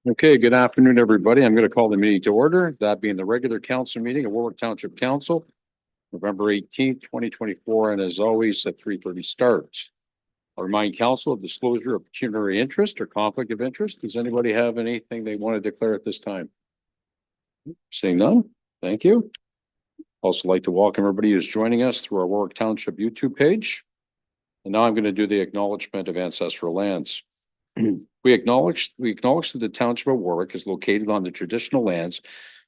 Okay, good afternoon, everybody. I'm going to call the meeting to order. That being the regular council meeting of Warwick Township Council, November 18th, 2024, and as always, at 3:30 starts. I'll remind council of disclosure of pecuniary interest or conflict of interest. Does anybody have anything they want to declare at this time? Seeing none, thank you. Also like to welcome everybody who's joining us through our Warwick Township YouTube page. And now I'm going to do the acknowledgement of ancestral lands. We acknowledge that the Township of Warwick is located on the traditional lands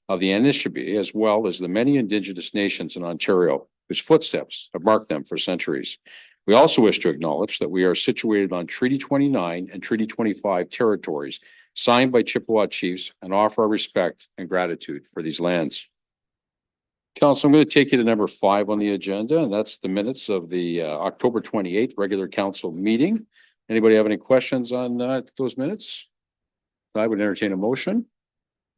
of the Anishinaabe, as well as the many Indigenous nations in Ontario, whose footsteps have marked them for centuries. We also wish to acknowledge that we are situated on Treaty 29 and Treaty 25 territories signed by Chippewa chiefs, and offer our respect and gratitude for these lands. Council, I'm going to take you to number 5 on the agenda, and that's the minutes of the October 28th regular council meeting. Anybody have any questions on those minutes? I would entertain a motion.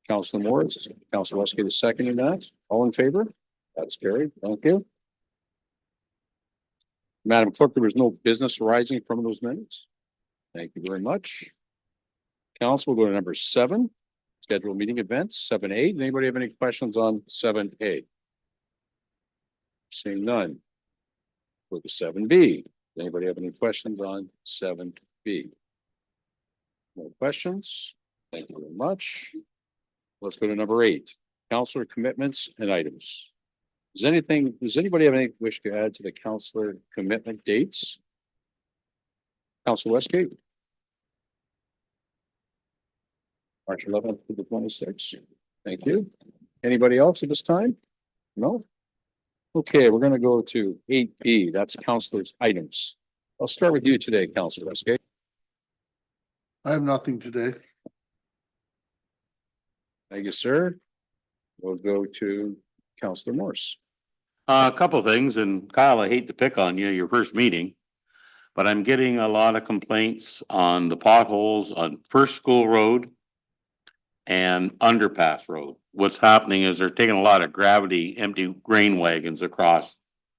Councilor Morris, Councilor Westgate is seconding that. All in favor? That's carried. Thank you. Madam Clerk, there was no business arising from those minutes. Thank you very much. Council, we'll go to number 7, scheduled meeting events, 7A. Anybody have any questions on 7A? Seeing none. Go to 7B. Anybody have any questions on 7B? No questions. Thank you very much. Let's go to number 8, councillor commitments and items. Does anybody have any wish to add to the councillor commitment dates? Councillor Westgate. March 11th to the 26th. Thank you. Anybody else at this time? No? Okay, we're going to go to 8B. That's councillors' items. I'll start with you today, Councillor Westgate. I have nothing today. Thank you, sir. We'll go to Councillor Morse. A couple of things, and Kyle, I hate to pick on you, your first meeting, but I'm getting a lot of complaints on the potholes on First School Road and Underpass Road. What's happening is they're taking a lot of gravity, empty grain wagons across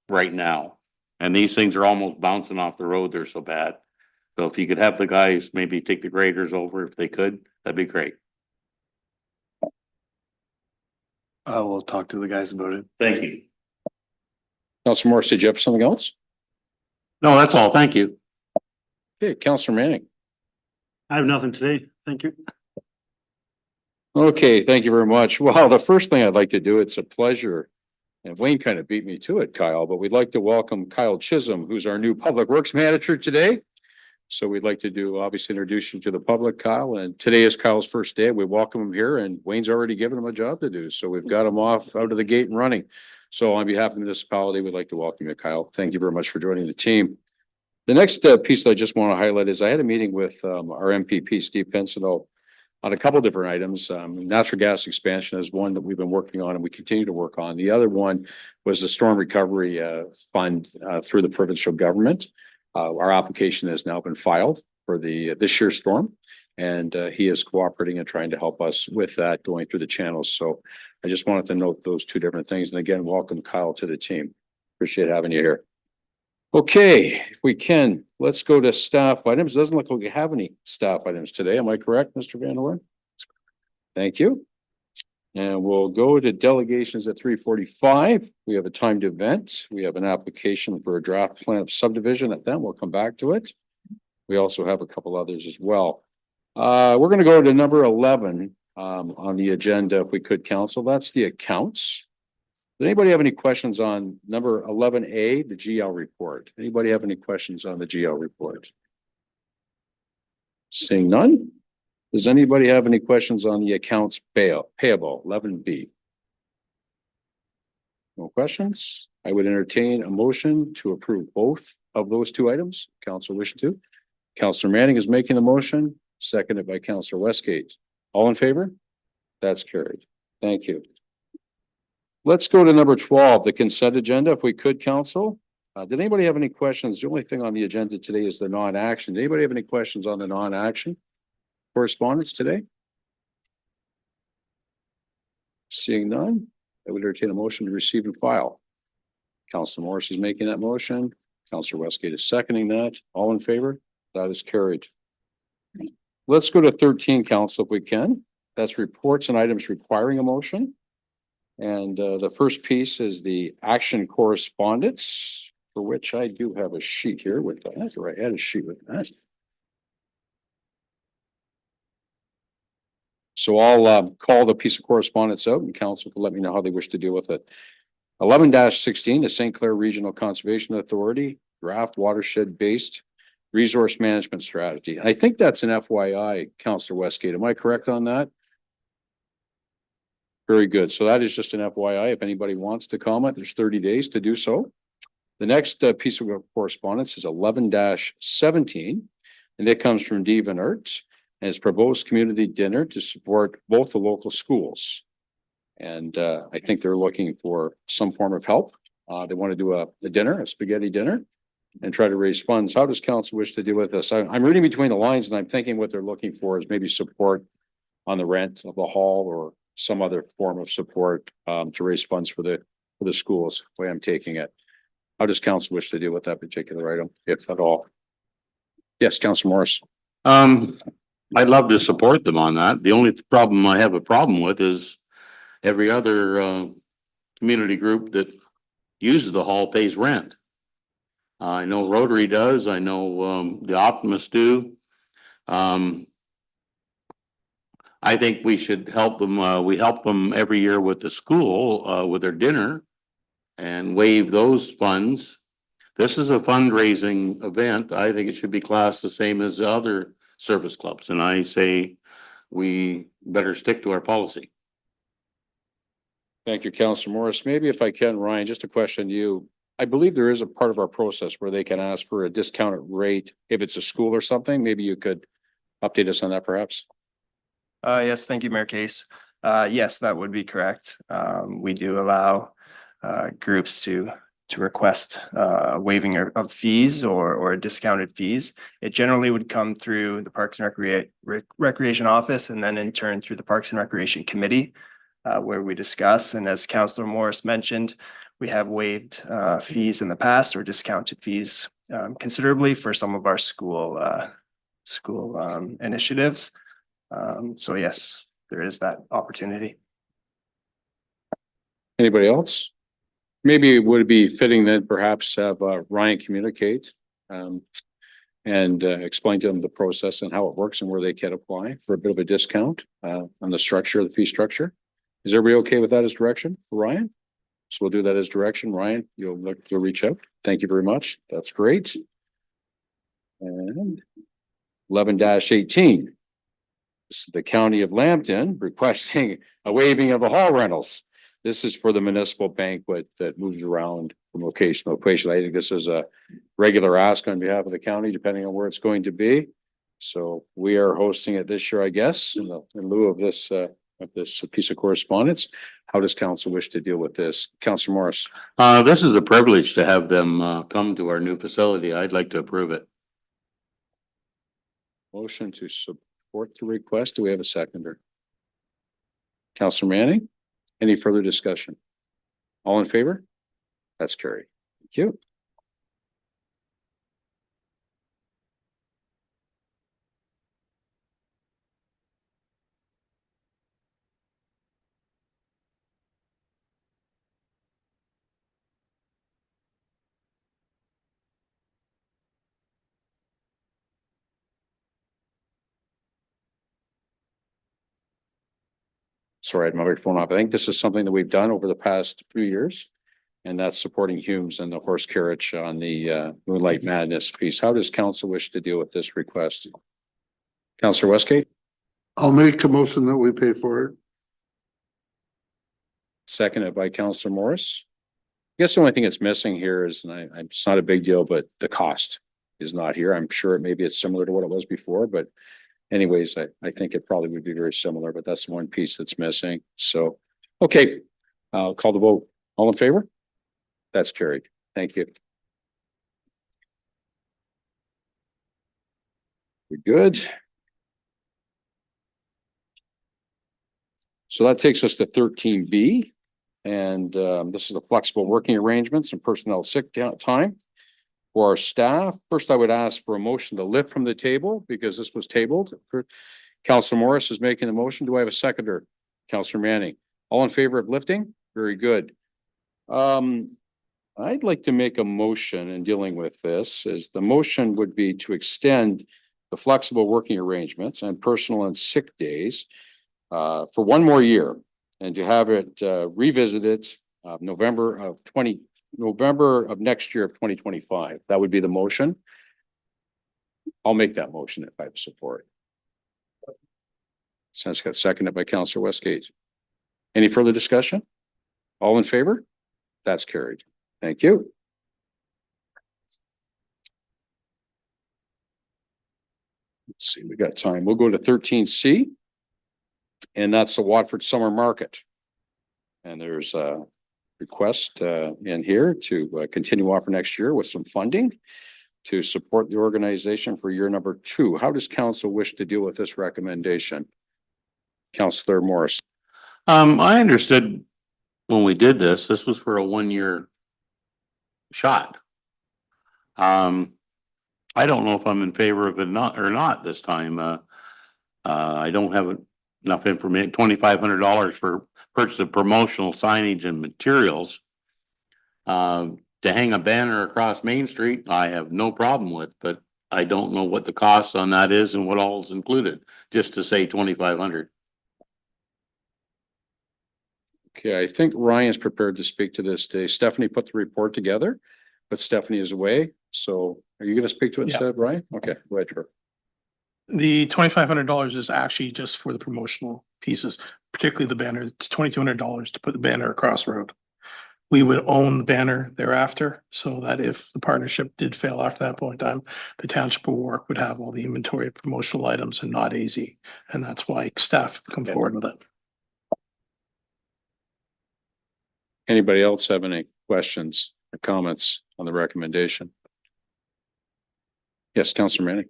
right now. And these things are almost bouncing off the road. They're so bad. So if you could have the guys maybe take the graders over if they could, that'd be great. We'll talk to the guys about it. Thank you. Councillor Morse, did you have something else? No, that's all. Thank you. Okay, Councillor Manning. I have nothing today. Thank you. Okay, thank you very much. Well, the first thing I'd like to do, it's a pleasure. And Wayne kind of beat me to it, Kyle, but we'd like to welcome Kyle Chisholm, who's our new Public Works Manager today. So we'd like to do, obviously, introduce you to the public, Kyle. And today is Kyle's first day. We welcome him here, and Wayne's already given him a job to do. So we've got him off out of the gate and running. So on behalf of the municipality, we'd like to welcome you, Kyle. Thank you very much for joining the team. The next piece that I just want to highlight is I had a meeting with our MPP, Steve Pensino, on a couple of different items. Natural gas expansion is one that we've been working on and we continue to work on. The other one was the storm recovery fund through the provincial government. Our application has now been filed for this year's storm, and he is cooperating and trying to help us with that going through the channels. So I just wanted to note those two different things. And again, welcome Kyle to the team. Appreciate having you here. Okay, if we can, let's go to staff items. Doesn't look like we have any staff items today. Am I correct, Mr. Van der Leen? Thank you. And we'll go to delegations at 3:45. We have a timed event. We have an application for a draft plan of subdivision at them. We'll come back to it. We also have a couple others as well. We're going to go to number 11 on the agenda, if we could, council. That's the accounts. Does anybody have any questions on number 11A, the GL report? Anybody have any questions on the GL report? Seeing none. Does anybody have any questions on the accounts payable, 11B? No questions. I would entertain a motion to approve both of those two items. Councilor wish to. Councilor Manning is making the motion, seconded by Councilor Westgate. All in favor? That's carried. Thank you. Let's go to number 12, the consent agenda, if we could, council. Did anybody have any questions? The only thing on the agenda today is the non-action. Did anybody have any questions on the non-action correspondence today? Seeing none, I would entertain a motion to receive and file. Councilor Morris is making that motion. Councilor Westgate is seconding that. All in favor? That is carried. let's go to 13, council, if we can. That's reports and items requiring a motion. And the first piece is the action correspondence, for which I do have a sheet here with that, or I had a sheet with that. So I'll call the piece of correspondence out and council can let me know how they wish to deal with it. 11-16, the St. Clair Regional Conservation Authority draft watershed-based resource management strategy. I think that's an FYI, Councillor Westgate. Am I correct on that? Very good. So that is just an FYI. If anybody wants to comment, there's 30 days to do so. The next piece of correspondence is 11-17, and it comes from Dee Van Aert, and it's proposed community dinner to support both the local schools. And I think they're looking for some form of help. They want to do a dinner, a spaghetti dinner, and try to raise funds. How does council wish to deal with this? I'm reading between the lines and I'm thinking what they're looking for is maybe support on the rent of the hall or some other form of support to raise funds for the schools, the way I'm taking it. How does council wish to deal with that particular item, if at all? Yes, Councilor Morris. I'd love to support them on that. The only problem I have a problem with is every other community group that uses the hall pays rent. I know Rotary does. I know the Optimists do. I think we should help them. We help them every year with the school with their dinner and waive those funds. This is a fundraising event. I think it should be classed the same as the other service clubs. And I say we better stick to our policy. Thank you, Councilor Morris. Maybe if I can, Ryan, just a question to you. I believe there is a part of our process where they can ask for a discounted rate if it's a school or something. Maybe you could update us on that perhaps. Yes, thank you, Mayor Case. Yes, that would be correct. We do allow groups to request waiving of fees or discounted fees. It generally would come through the Parks and Recreation Office and then in turn through the Parks and Recreation Committee, where we discuss. And as Councillor Morris mentioned, we have waived fees in the past or discounted fees considerably for some of our school initiatives. So yes, there is that opportunity. Anybody else? Maybe it would be fitting then perhaps have Ryan communicate and explain to them the process and how it works and where they can apply for a bit of a discount on the structure, the fee structure. Is everybody okay with that as direction for Ryan? So we'll do that as direction. Ryan, you'll reach out. Thank you very much. That's great. And 11-18. This is the County of Lambton requesting a waiving of the hall rentals. This is for the municipal banquet that moves around from location to location. I think this is a regular ask on behalf of the county, depending on where it's going to be. So we are hosting it this year, I guess, in lieu of this piece of correspondence. How does council wish to deal with this? Councilor Morris. This is a privilege to have them come to our new facility. I'd like to approve it. Motion to support the request. Do we have a seconder? Councilor Manning? Any further discussion? All in favor? That's carried. Thank you. Sorry, I had my microphone off. I think this is something that we've done over the past few years. And that's supporting Humes and the horse carriage on the Moonlight Madness piece. How does council wish to deal with this request? Councillor Westgate? I'll make a motion that we pay for it. Seconded by Councillor Morris. I guess the only thing that's missing here is, and it's not a big deal, but the cost is not here. I'm sure maybe it's similar to what it was before, but anyways, I think it probably would be very similar, but that's the one piece that's missing. So, okay, I'll call the vote. All in favor? That's carried. Thank you. We're good. So that takes us to 13B. And this is the flexible working arrangements and personnel sick time. For our staff, first I would ask for a motion to lift from the table because this was tabled. Counselor Morris is making the motion. Do I have a seconder? Counselor Manning. All in favor of lifting? Very good. I'd like to make a motion in dealing with this, is the motion would be to extend the flexible working arrangements and personal and sick days for one more year and to have it revisited November of next year of 2025. That would be the motion. I'll make that motion if I have support. Since got seconded by Councillor Westgate. Any further discussion? All in favor? That's carried. Thank you. Let's see, we got time. We'll go to 13C. And that's the Watford Summer Market. And there's a request in here to continue on for next year with some funding to support the organization for year number 2. How does council wish to deal with this recommendation? Councillor Morris. I understood when we did this, this was for a 1-year shot. I don't know if I'm in favor of it or not this time. I don't have enough information. $2,500 for purchase of promotional signage and materials. To hang a banner across Main Street, I have no problem with, but I don't know what the cost on that is and what all is included, just to say 2,500. Okay, I think Ryan's prepared to speak to this today. Stephanie put the report together, but Stephanie is away. So are you going to speak to it instead, Ryan? Okay, go ahead, Trevor. The $2,500 is actually just for the promotional pieces, particularly the banner. It's $2,200 to put the banner across the road. We would own the banner thereafter, so that if the partnership did fail after that point in time, the Township of Warwick would have all the inventory of promotional items and not AZ. And that's why staff have come forward with it. Anybody else have any questions or comments on the recommendation? Yes, Councillor Manning.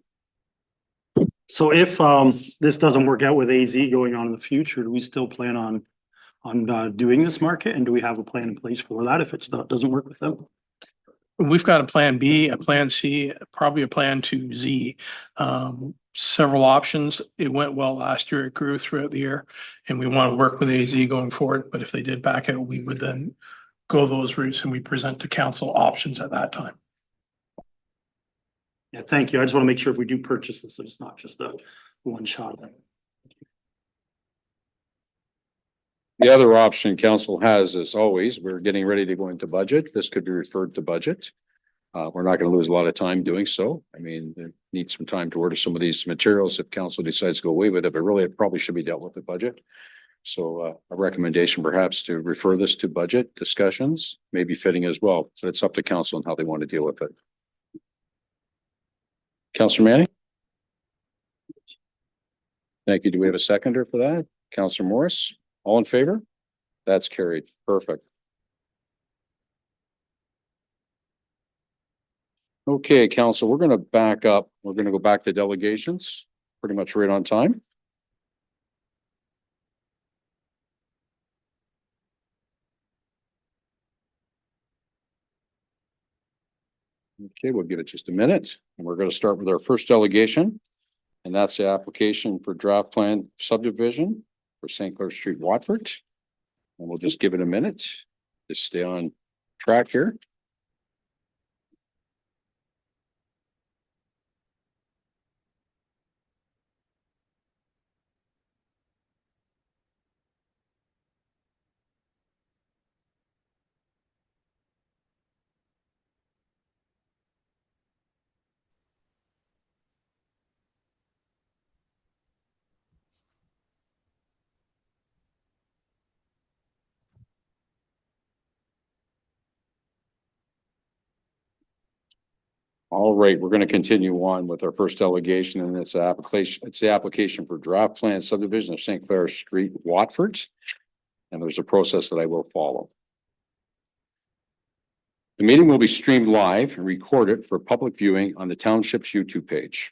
So if this doesn't work out with AZ going on in the future, do we still plan on doing this market? And do we have a plan in place for that if doesn't work with them? We've got a plan B, a plan C, probably a plan to Z. Several options. It went well last year. It grew throughout the year, and we want to work with AZ going forward. But if they did back out, we would then go those routes and we present to council options at that time. Yeah, thank you. I just want to make sure if we do purchase this, it's not just a one shot. The other option council has, as always, we're getting ready to go into budget. This could be referred to budget. We're not going to lose a lot of time doing so. I mean, there needs some time to order some of these materials if council decides to go away with it, but really it probably should be dealt with the budget. So a recommendation perhaps to refer this to budget discussions may be fitting as well. So it's up to council and how they want to deal with it. Councillor Manning? Thank you. Do we have a seconder for that? Councillor Morris? All in favor? That's carried. Perfect. Okay, council, we're going to back up. We're going to go back to delegations, pretty much right on time. Okay, we'll give it just a minute, and we're going to start with our first delegation, and that's the application for draft plan subdivision for St. Clair Street, Watford. And we'll just give it a minute. Just stay on track here. All right, we're going to continue on with our first delegation, and it's application. It's the application for draft plan subdivision of St. Clair Street, Watford. And there's a process that I will follow. The meeting will be streamed live and recorded for public viewing on the township's YouTube page.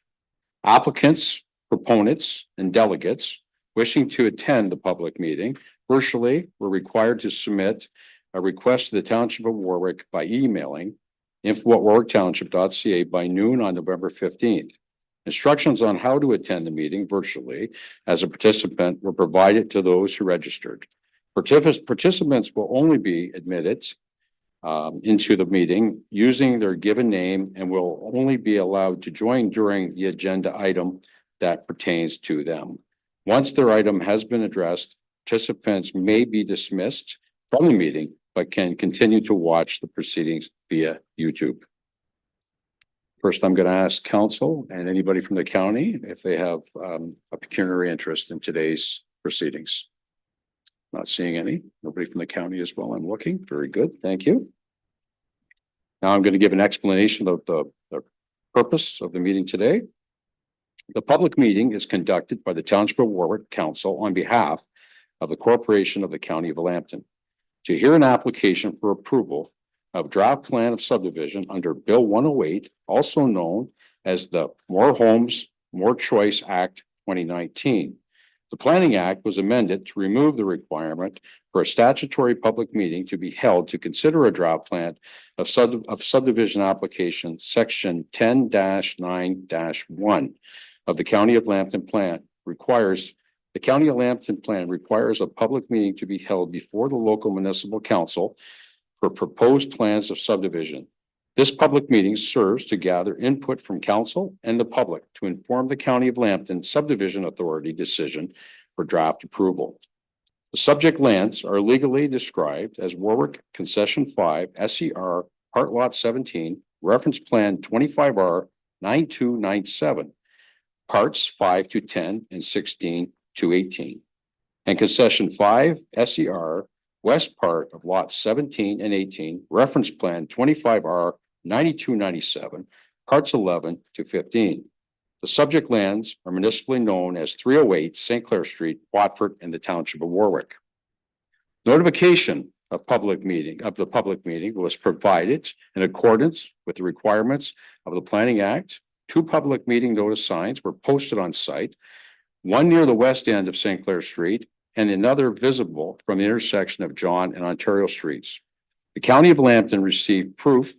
Applicants, proponents, and delegates wishing to attend the public meeting virtually were required to submit a request to the Township of Warwick by emailing info@warwicktownship.ca by noon on November 15th. Instructions on how to attend the meeting virtually as a participant were provided to those who registered. Participants will only be admitted into the meeting using their given name and will only be allowed to join during the agenda item that pertains to them. Once their item has been addressed, participants may be dismissed from the meeting, but can continue to watch the proceedings via YouTube. First, I'm going to ask council and anybody from the county if they have a pecuniary interest in today's proceedings. Not seeing any. Nobody from the county as well. I'm looking. Very good. Thank you. Now I'm going to give an explanation of the purpose of the meeting today. The public meeting is conducted by the Township of Warwick Council on behalf of the Corporation of the County of Lambton to hear an application for approval of draft plan of subdivision under Bill 108, also known as the More Homes, More Choice Act 2019. The Planning Act was amended to remove the requirement for a statutory public meeting to be held to consider a draft plan of subdivision application section 10-9-1 of the County of Lambton Plan requires a public meeting to be held before the local municipal council for proposed plans of subdivision. This public meeting serves to gather input from council and the public to inform the County of Lambton Subdivision Authority decision for draft approval. The subject lands are legally described as Warwick Concession 5 SER Part Lot 17, Reference Plan 25R 9297, Parts 5 to 10 and 16 to 18, and Concession 5 SER West Part of Lots 17 and 18, Reference Plan 25R 9297, Parts 11 to 15. The subject lands are municipally known as 308 St. Clair Street, Watford, and the Township of Warwick. Notification of the public meeting was provided in accordance with the requirements of the Planning Act. 2 public meeting notice signs were posted on site, one near the west end of St. Clair Street and another visible from the intersection of John and Ontario Streets. The County of Lambton received proof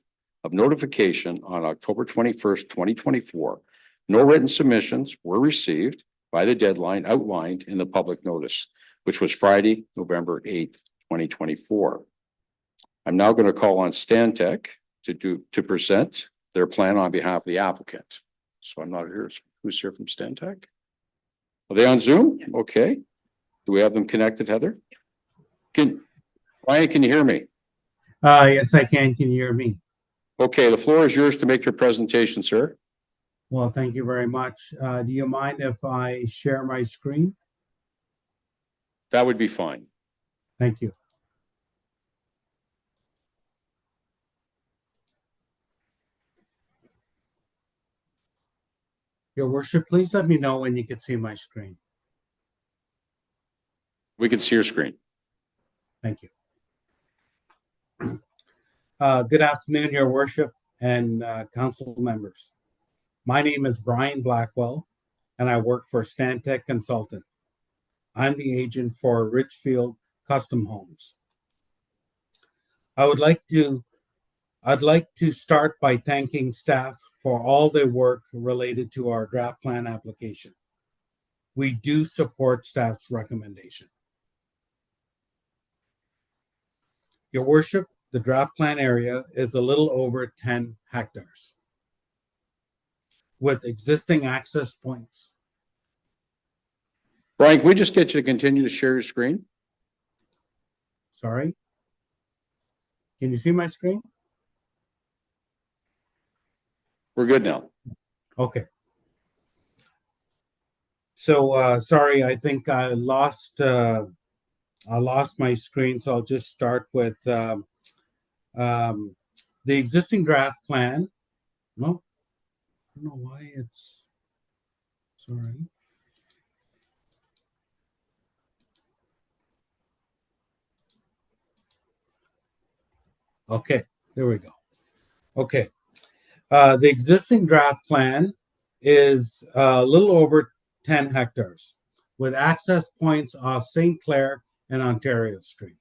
of notification on October 21st, 2024. No written submissions were received by the deadline outlined in the public notice, which was Friday, November 8th, 2024. I'm now going to call on Stantec to present their plan on behalf of the applicant. So I'm not here. Who's here from Stantec? Are they on Zoom? Okay. Do we have them connected, Heather? Ryan, can you hear me? Yes, I can. Can you hear me? Okay, the floor is yours to make your presentation, sir. Well, thank you very much. Do you mind if I share my screen? That would be fine. Thank you. Your worship, please let me know when you can see my screen. We can see your screen. Thank you. Good afternoon, your worship and council members. My name is Brian Blackwell, and I work for Stantec Consultant. I'm the agent for Richfield Custom Homes. I'd like to start by thanking staff for all their work related to our draft plan application. We do support staff's recommendation. Your worship, the draft plan area is a little over 10 hectares with existing access points. Brian, can we just get you to continue to share your screen? Sorry. Can you see my screen? We're good now. Okay. So sorry, I think I lost my screen, so I'll just start with the existing draft plan. No, I don't know why it's sorry. Okay, there we go. Okay. The existing draft plan is a little over 10 hectares with access points off St. Clair and Ontario Street.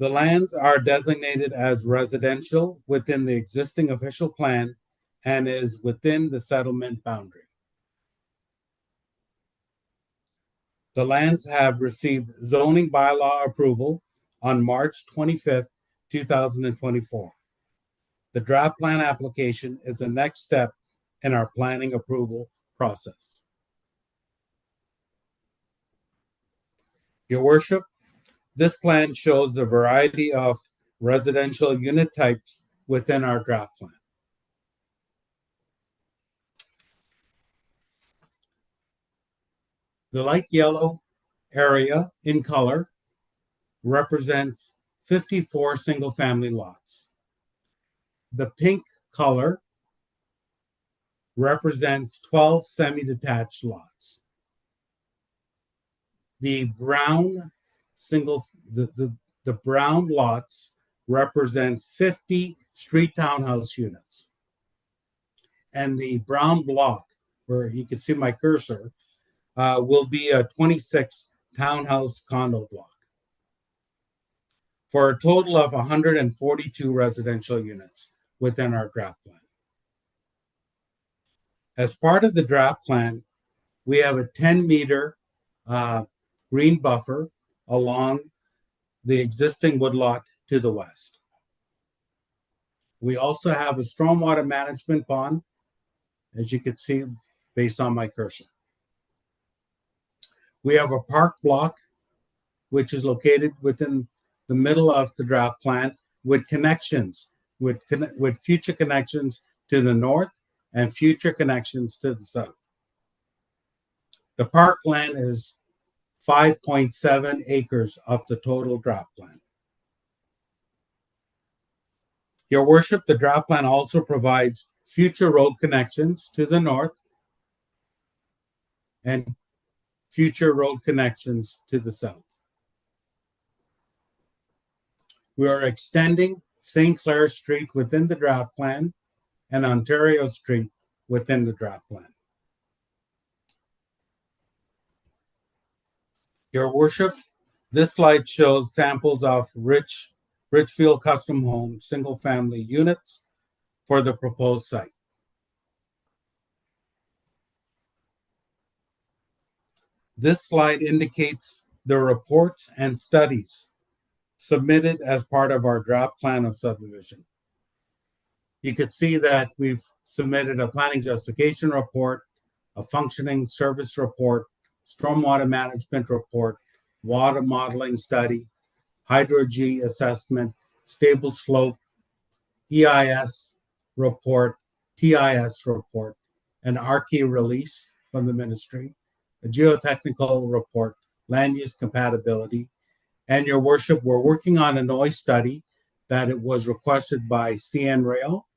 The lands are designated as residential within the existing official plan and is within the settlement boundary. The lands have received zoning bylaw approval on March 25th, 2024. The draft plan application is the next step in our planning approval process. Your worship, this plan shows the variety of residential unit types within our draft plan. The light yellow area in color represents 54 single-family lots. The pink color represents 12 semi-detached lots. The brown the brown lots represents 50 street townhouse units. And the brown block, where you can see my cursor, will be a 26 townhouse condo block for a total of 142 residential units within our draft plan. As part of the draft plan, we have a 10-meter green buffer along the existing woodlot to the west. We also have a stormwater management pond, as you can see based on my cursor. We have a park block, which is located within the middle of the draft plan with connections, with future connections to the north and future connections to the south. The park land is 5.7 acres of the total draft plan. Your worship, the draft plan also provides future road connections to the north and future road connections to the south. We are extending St. Clair Street within the draft plan and Ontario Street within the draft plan. Your worship, this slide shows samples of Richfield Custom Home single-family units for the proposed site. This slide indicates the reports and studies submitted as part of our draft plan of subdivision. You could see that we've submitted a planning justification report, a functioning service report, stormwater management report, water modeling study, hydro-G assessment, stable slope, EIS report, TIS report, an ARCI release from the ministry, a geotechnical report, land use compatibility, and your worship, we're working on a noise study that it was requested by CN Rail.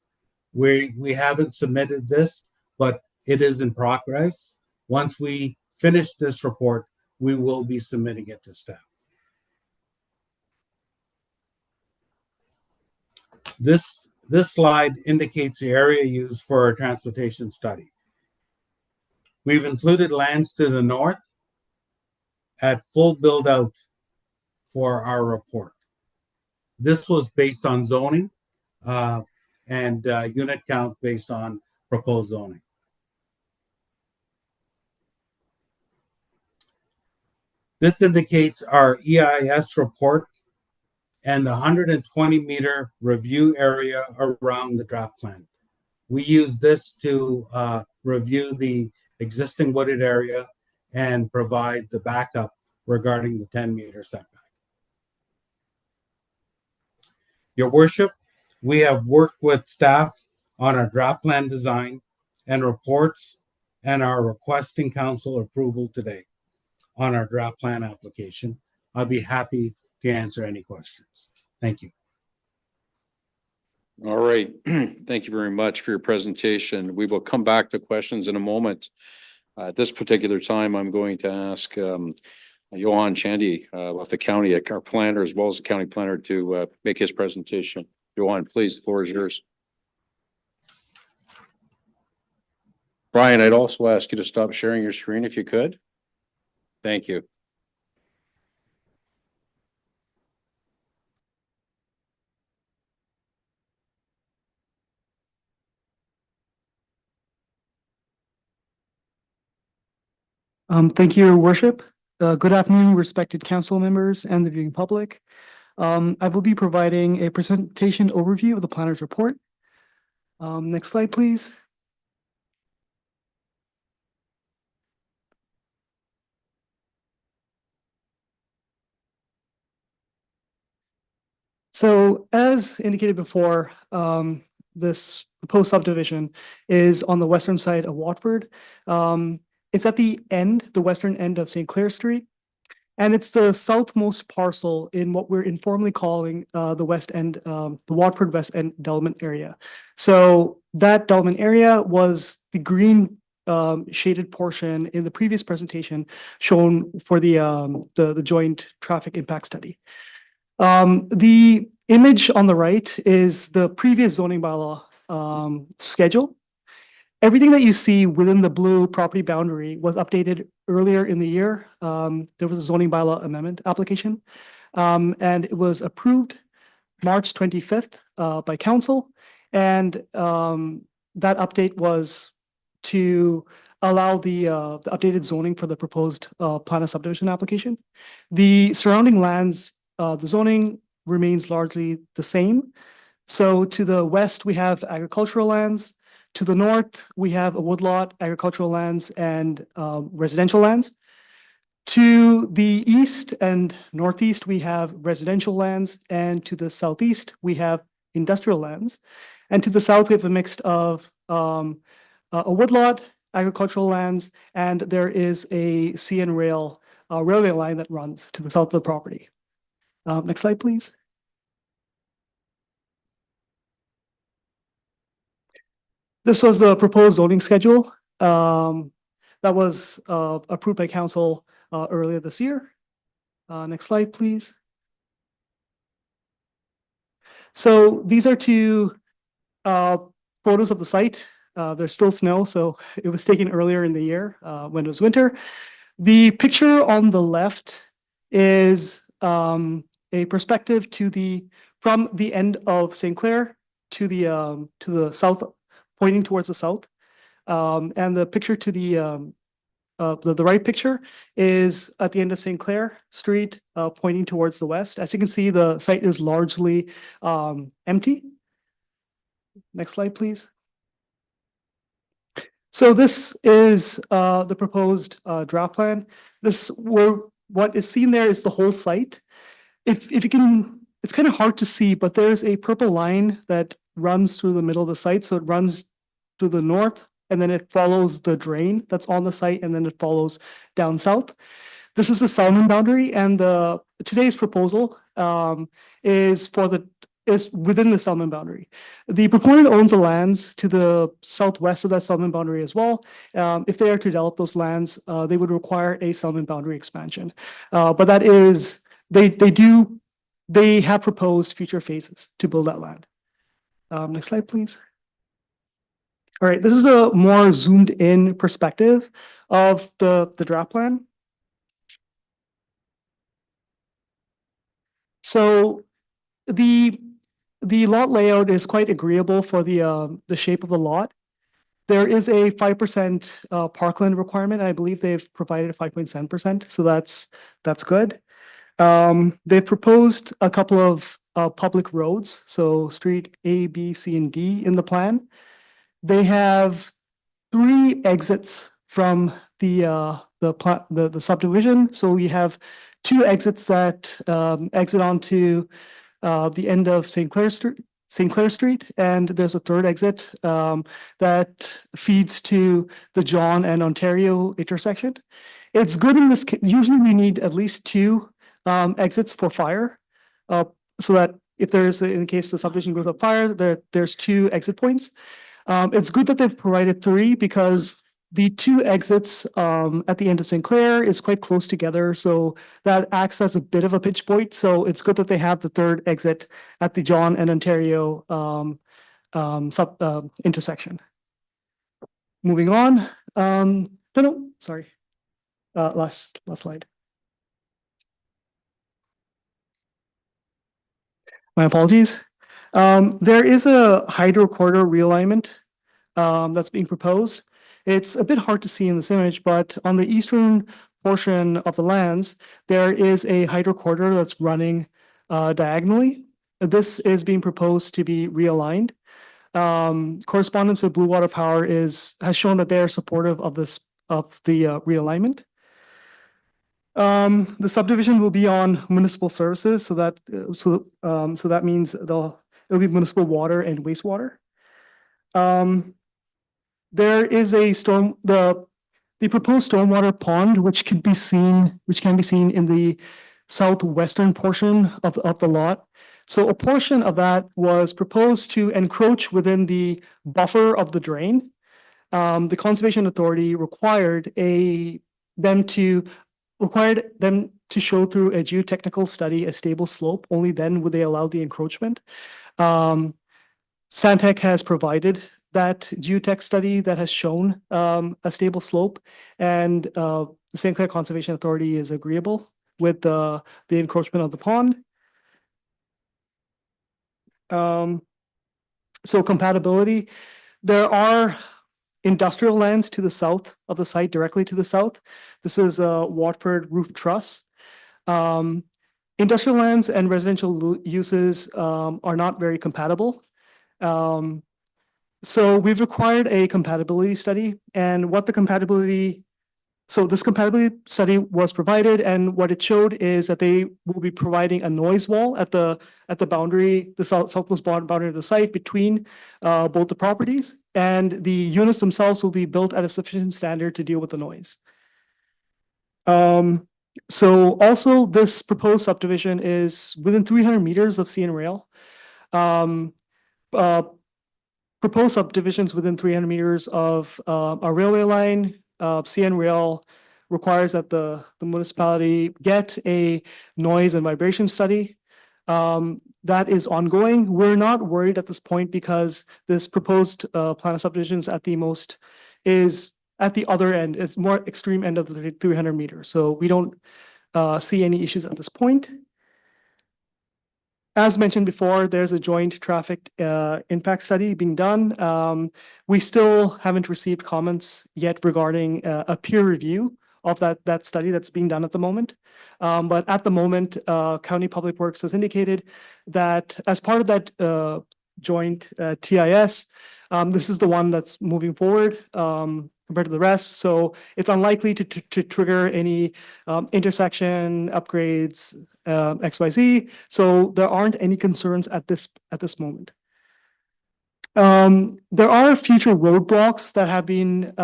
We haven't submitted this, but it is in progress. Once we finish this report, we will be submitting it to staff. This slide indicates the area used for a transportation study. We've included lands to the north at full build out for our report. This was based on zoning and unit count based on proposed zoning. This indicates our EIS report and the 120-meter review area around the draft plan. We use this to review the existing wooded area and provide the backup regarding the 10-meter setback. Your worship, we have worked with staff on our draft plan design and reports and are requesting council approval today on our draft plan application. I'll be happy to answer any questions. Thank you. All right. Thank you very much for your presentation. We will come back to questions in a moment. At this particular time, I'm going to ask Johan Chandy of the county, our planner, as well as the county planner, to make his presentation. Johan, please, the floor is yours. Brian, I'd also ask you to stop sharing your screen if you could. Thank you. Thank you, Your Worship. Good afternoon, respected council members and the viewing public. I will be providing a presentation overview of the planner's report. Next slide, please. So as indicated before, this proposed subdivision is on the western side of Watford. It's at the end, the western end of St. Clair Street. And it's the southmost parcel in what we're informally calling the West End, the Watford West End development area. So that development area was the green shaded portion in the previous presentation shown for the joint traffic impact study. The image on the right is the previous zoning bylaw schedule. Everything that you see within the blue property boundary was updated earlier in the year. There was a zoning bylaw amendment application, and it was approved March 25th by council. And that update was to allow the updated zoning for the proposed plan of subdivision application. The surrounding lands, the zoning remains largely the same. So to the west, we have agricultural lands. To the north, we have a woodlot, agricultural lands, and residential lands. To the east and northeast, we have residential lands, and to the southeast, we have industrial lands. And to the south, we have a mix of a woodlot, agricultural lands, and there is a CN rail railway line that runs to the south of the property. Next slide, please. This was the proposed zoning schedule that was approved by council earlier this year. Next slide, please. So these are two photos of the site. There's still snow, so it was taken earlier in the year when it was winter. The picture on the left is a perspective from the end of St. Clair to the south, pointing towards the south. And the picture to the right picture is at the end of St. Clair Street, pointing towards the west. As you can see, the site is largely empty. Next slide, please. So this is the proposed draft plan. What is seen there is the whole site. If you can, it's kind of hard to see, but there's a purple line that runs through the middle of the site. So it runs to the north, and then it follows the drain that's on the site, and then it follows down south. This is the Solomon boundary, and today's proposal is within the Solomon boundary. The proponent owns the lands to the southwest of that Solomon boundary as well. If they are to develop those lands, they would require a Solomon boundary expansion. But that is, they have proposed future phases to build that land. Next slide, please. All right, this is a more zoomed in perspective of the draft plan. So the lot layout is quite agreeable for the shape of the lot. There is a 5% parkland requirement. I believe they've provided a 5.7%, so that's good. They've proposed a couple of public roads, so street A, B, C, and D in the plan. They have 3 exits from the subdivision. So we have 2 exits that exit onto the end of St. Clair Street, and there's a 3rd exit that feeds to the John and Ontario intersection. It's good in this case. Usually we need at least 2 exits for fire, so that if there's, in case the subdivision goes up fire, there's 2 exit points. It's good that they've provided 3 because the 2 exits at the end of St. Clair is quite close together, so that acts as a bit of a pinch point. So it's good that they have the 3rd exit at the John and Ontario intersection. Moving on. No, sorry. Last slide. My apologies. There is a hydro corridor realignment that's being proposed. It's a bit hard to see in this image, but on the eastern portion of the lands, there is a hydro corridor that's running diagonally. This is being proposed to be realigned. Correspondence with Blue Water Power has shown that they are supportive of the realignment. The subdivision will be on municipal services, so that means it'll be municipal water and wastewater. There is the proposed stormwater pond, which can be seen in the southwestern portion of the lot. So a portion of that was proposed to encroach within the buffer of the drain. The Conservation Authority required them to show through a geotechnical study a stable slope. Only then would they allow the encroachment. Stantec has provided that geotech study that has shown a stable slope, and the St. Clair Conservation Authority is agreeable with the encroachment of the pond. So compatibility, there are industrial lands to the south of the site, directly to the south. This is Watford Roof Truss. Industrial lands and residential uses are not very compatible. So we've required a compatibility study, and this compatibility study was provided, and what it showed is that they will be providing a noise wall at the boundary, the southwest boundary of the site between both the properties, and the units themselves will be built at a sufficient standard to deal with the noise. So also this proposed subdivision is within 300 meters of CN Rail. Proposed subdivisions within 300 meters of a railway line. CN Rail requires that the municipality get a noise and vibration study. That is ongoing. We're not worried at this point because this proposed plan of subdivisions is at the other end. It's more extreme end of the 300 meters. So we don't see any issues at this point. As mentioned before, there's a joint traffic impact study being done. We still haven't received comments yet regarding a peer review of that study that's being done at the moment. But at the moment, County Public Works has indicated that as part of that joint TIS, this is the one that's moving forward compared to the rest. So it's unlikely to trigger any intersection upgrades, XYZ. So there aren't any concerns at this moment. There are future roadblocks that have been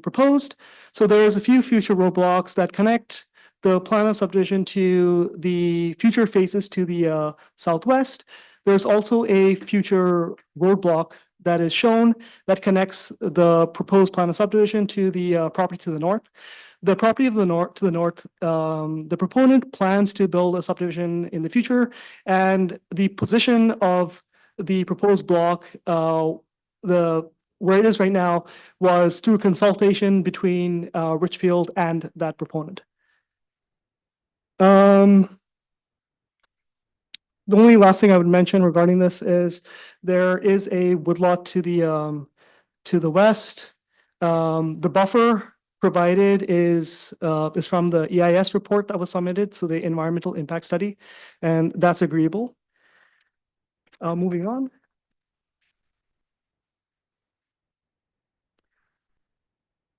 proposed. So there's a few future roadblocks that connect the plan of subdivision to the future phases to the southwest. There's also a future roadblock that is shown that connects the proposed plan of subdivision to the property to the north. The property to the north, the proponent plans to build a subdivision in the future, and the position of the proposed block, where it is right now, was through consultation between Richfield and that proponent. The only last thing I would mention regarding this is there is a woodlot to the west. The buffer provided is from the EIS report that was submitted, so the environmental impact study, and that's agreeable. Moving on.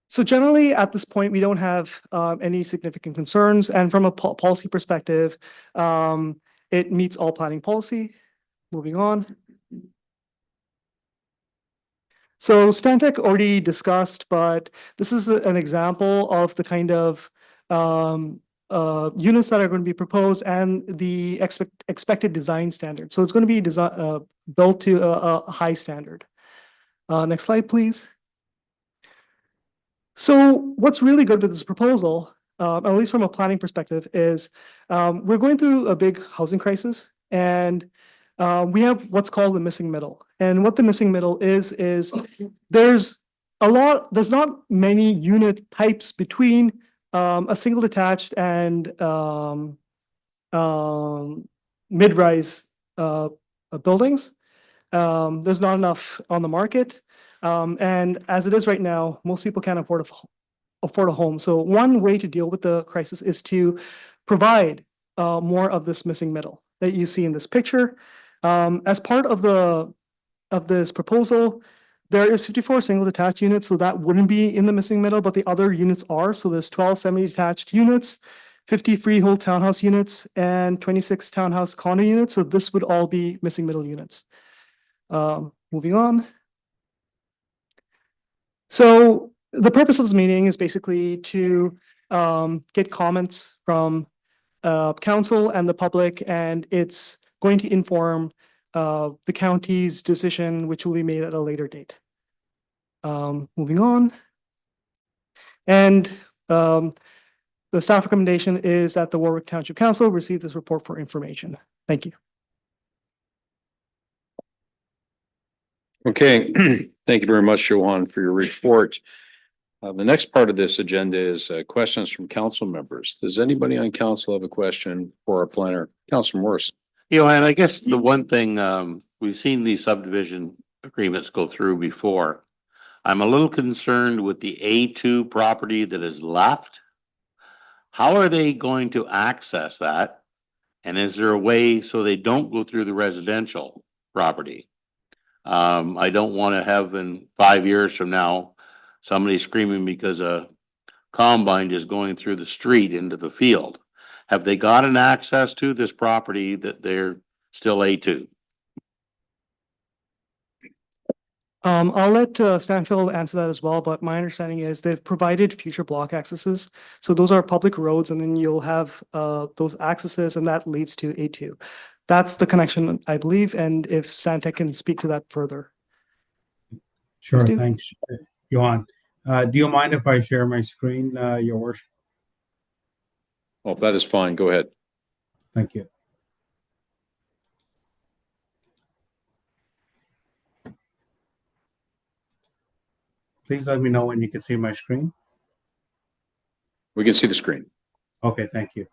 So generally, at this point, we don't have any significant concerns, and from a policy perspective, it meets all planning policy. Moving on. So Stantec already discussed, but this is an example of the kind of units that are going to be proposed and the expected design standard. So it's going to be built to a high standard. Next slide, please. So what's really good with this proposal, at least from a planning perspective, is we're going through a big housing crisis, and we have what's called the missing middle. And what the missing middle is there's not many unit types between a single detached and mid-rise buildings. There's not enough on the market. And as it is right now, most people can't afford a home. So one way to deal with the crisis is to provide more of this missing middle that you see in this picture. As part of this proposal, there is 54 single detached units, so that wouldn't be in the missing middle, but the other units are. So there's 12 semi-detached units, 50 freehold townhouse units, and 26 townhouse condo units. So this would all be missing middle units. Moving on. So the purpose of this meeting is basically to get comments from council and the public, and it's going to inform the county's decision, which will be made at a later date. Moving on. And the staff recommendation is that the Warwick Township Council receive this report for information. Thank you. Okay, thank you very much, Johan, for your report. The next part of this agenda is questions from council members. Does anybody on council have a question for our planner? Councilor Morris? You know, and I guess the one thing, we've seen these subdivision agreements go through before. I'm a little concerned with the A2 property that is left. How are they going to access that? And is there a way so they don't go through the residential property? I don't want to have in 5 years from now, somebody screaming because a combine is going through the street into the field. Have they got an access to this property that they're still A2? I'll let Stanfield answer that as well, but my understanding is they've provided future block accesses. So those are public roads, and then you'll have those accesses, and that leads to A2. That's the connection, I believe, and if Stantec can speak to that further. Sure, Steve? thanks, Johan. Do you mind if I share my screen, Your Worship? Oh, that is fine. Go ahead. Thank you. Please let me know when you can see my screen. We can see the screen. Okay, thank you.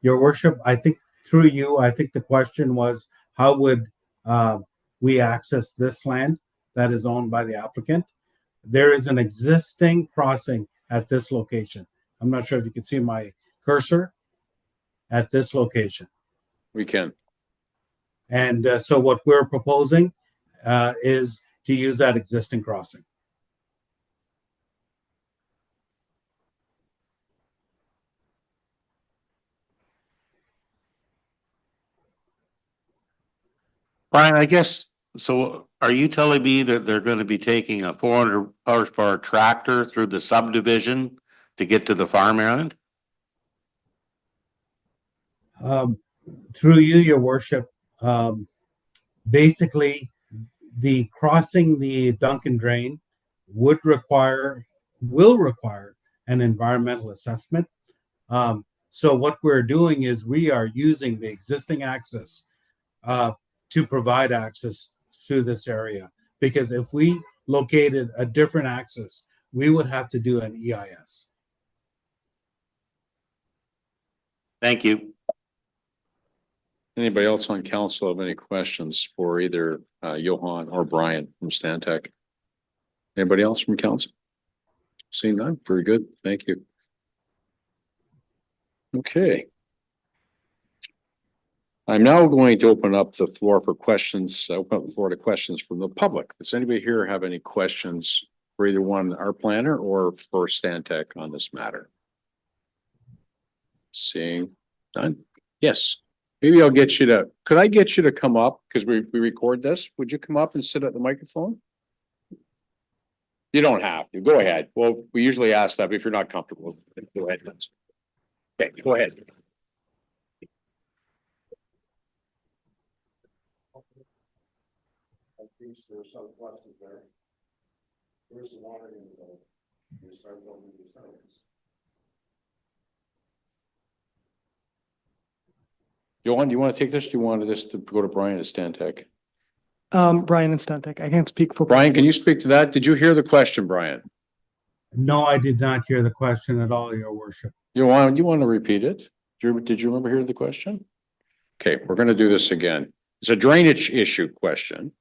Your Worship, I think through you, I think the question was, how would we access this land that is owned by the applicant? There is an existing crossing at this location. I'm not sure if you can see my cursor at this location. We can. And so what we're proposing is to use that existing crossing. Brian, I guess, so are you telling me that they're going to be taking a 400 horsepower tractor through the subdivision to get to the farmland? Through you, Your Worship, basically the crossing the Duncan Drain will require an environmental assessment. So what we're doing is we are using the existing access to provide access to this area, because if we located a different access, we would have to do an EIS. Thank you. Anybody else on council have any questions for either Johan or Brian from Stantec? Anybody else from council? Seeing none, very good, thank you. Okay. I'm now going to open up the floor for questions, open up the floor to questions from the public. Does anybody here have any questions for either one, our planner or for Stantec on this matter? Seeing none? Yes. Maybe I'll get you to, could I get you to come up? Because we record this. Would you come up and sit at the microphone? You don't have to. Go ahead. Well, we usually ask that, but if you're not comfortable, go ahead. Okay, go ahead. There's some questions there. Where's the water going to go? You start building these houses. Johan, do you want to take this? Do you want this to go to Brian at Stantec? Brian and Stantec, I can't speak for. Brian, can you speak to that? Did you hear the question, Brian? No, I did not hear the question at all, Your Worship. You want to repeat it? Did you remember hearing the question? Okay, we're going to do this again. It's a drainage issue question.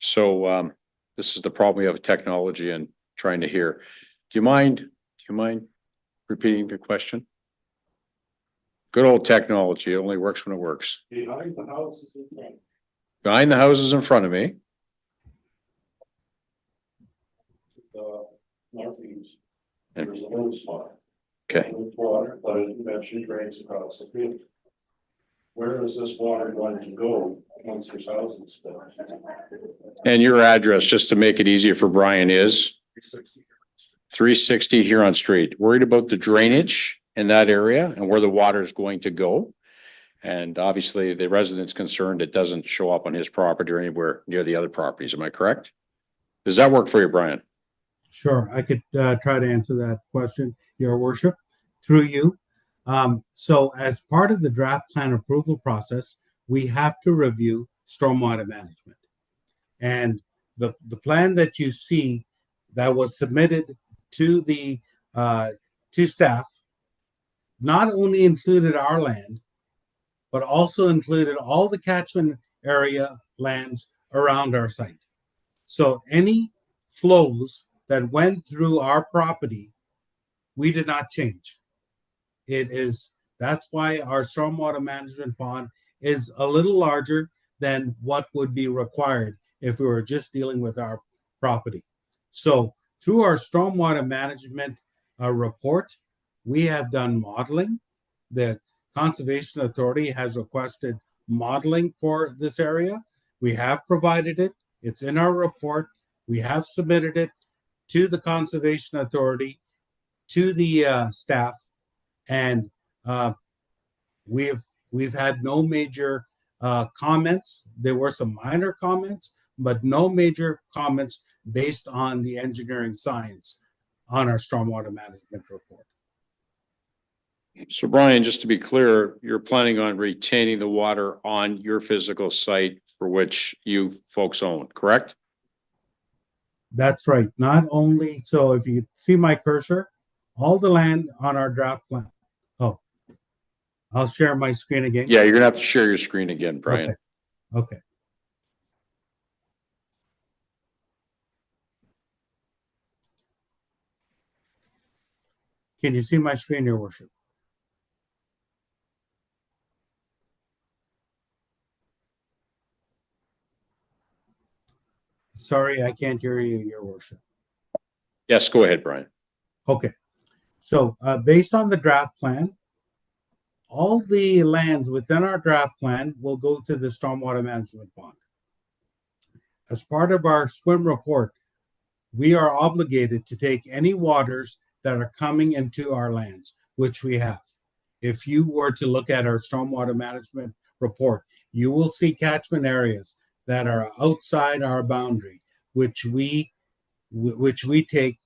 So This is the problem we have with technology and trying to hear. Do you mind repeating the question? Good old technology, it only works when it works. Behind the houses in front of me. Northeast. And- There's a little spot. Okay, With water, but it eventually drains across the field. Where is this water going to go once there's houses built? and your address, just to make it easier for Brian, is 360 Huron Street. Worried about the drainage in that area and where the water is going to go. And obviously, the resident's concerned it doesn't show up on his property or anywhere near the other properties. Am I correct? Does that work for you, Brian? Sure, I could try to answer that question, Your Worship, through you. So as part of the draft plan approval process, we have to review stormwater management. And the plan that you see that was submitted to the to staff not only included our land, but also included all the catchment area lands around our site. So any flows that went through our property, we did not change. That's why our stormwater management pond is a little larger than what would be required if we were just dealing with our property. So through our stormwater management report, we have done modeling. The Conservation Authority has requested modeling for this area. We have provided it. It's in our report. We have submitted it to the Conservation Authority, to the staff, and we've had no major comments. There were some minor comments, but no major comments based on the engineering science on our stormwater management report. So Brian, just to be clear, you're planning on retaining the water on your physical site for which you folks own, correct? That's right. Not only, so if you see my cursor, all the land on our draft plan. Oh, I'll share my screen again. Yeah, you're gonna have to share your screen again, Brian. Okay. Can you see my screen, Your Worship? Sorry, I can't hear you, Your Worship. Yes, go ahead, Brian. Okay. So based on the draft plan, all the lands within our draft plan will go to the stormwater management pond. As part of our SWIM report, we are obligated to take any waters that are coming into our lands, which we have. If you were to look at our stormwater management report, you will see catchment areas that are outside our boundary, which we take,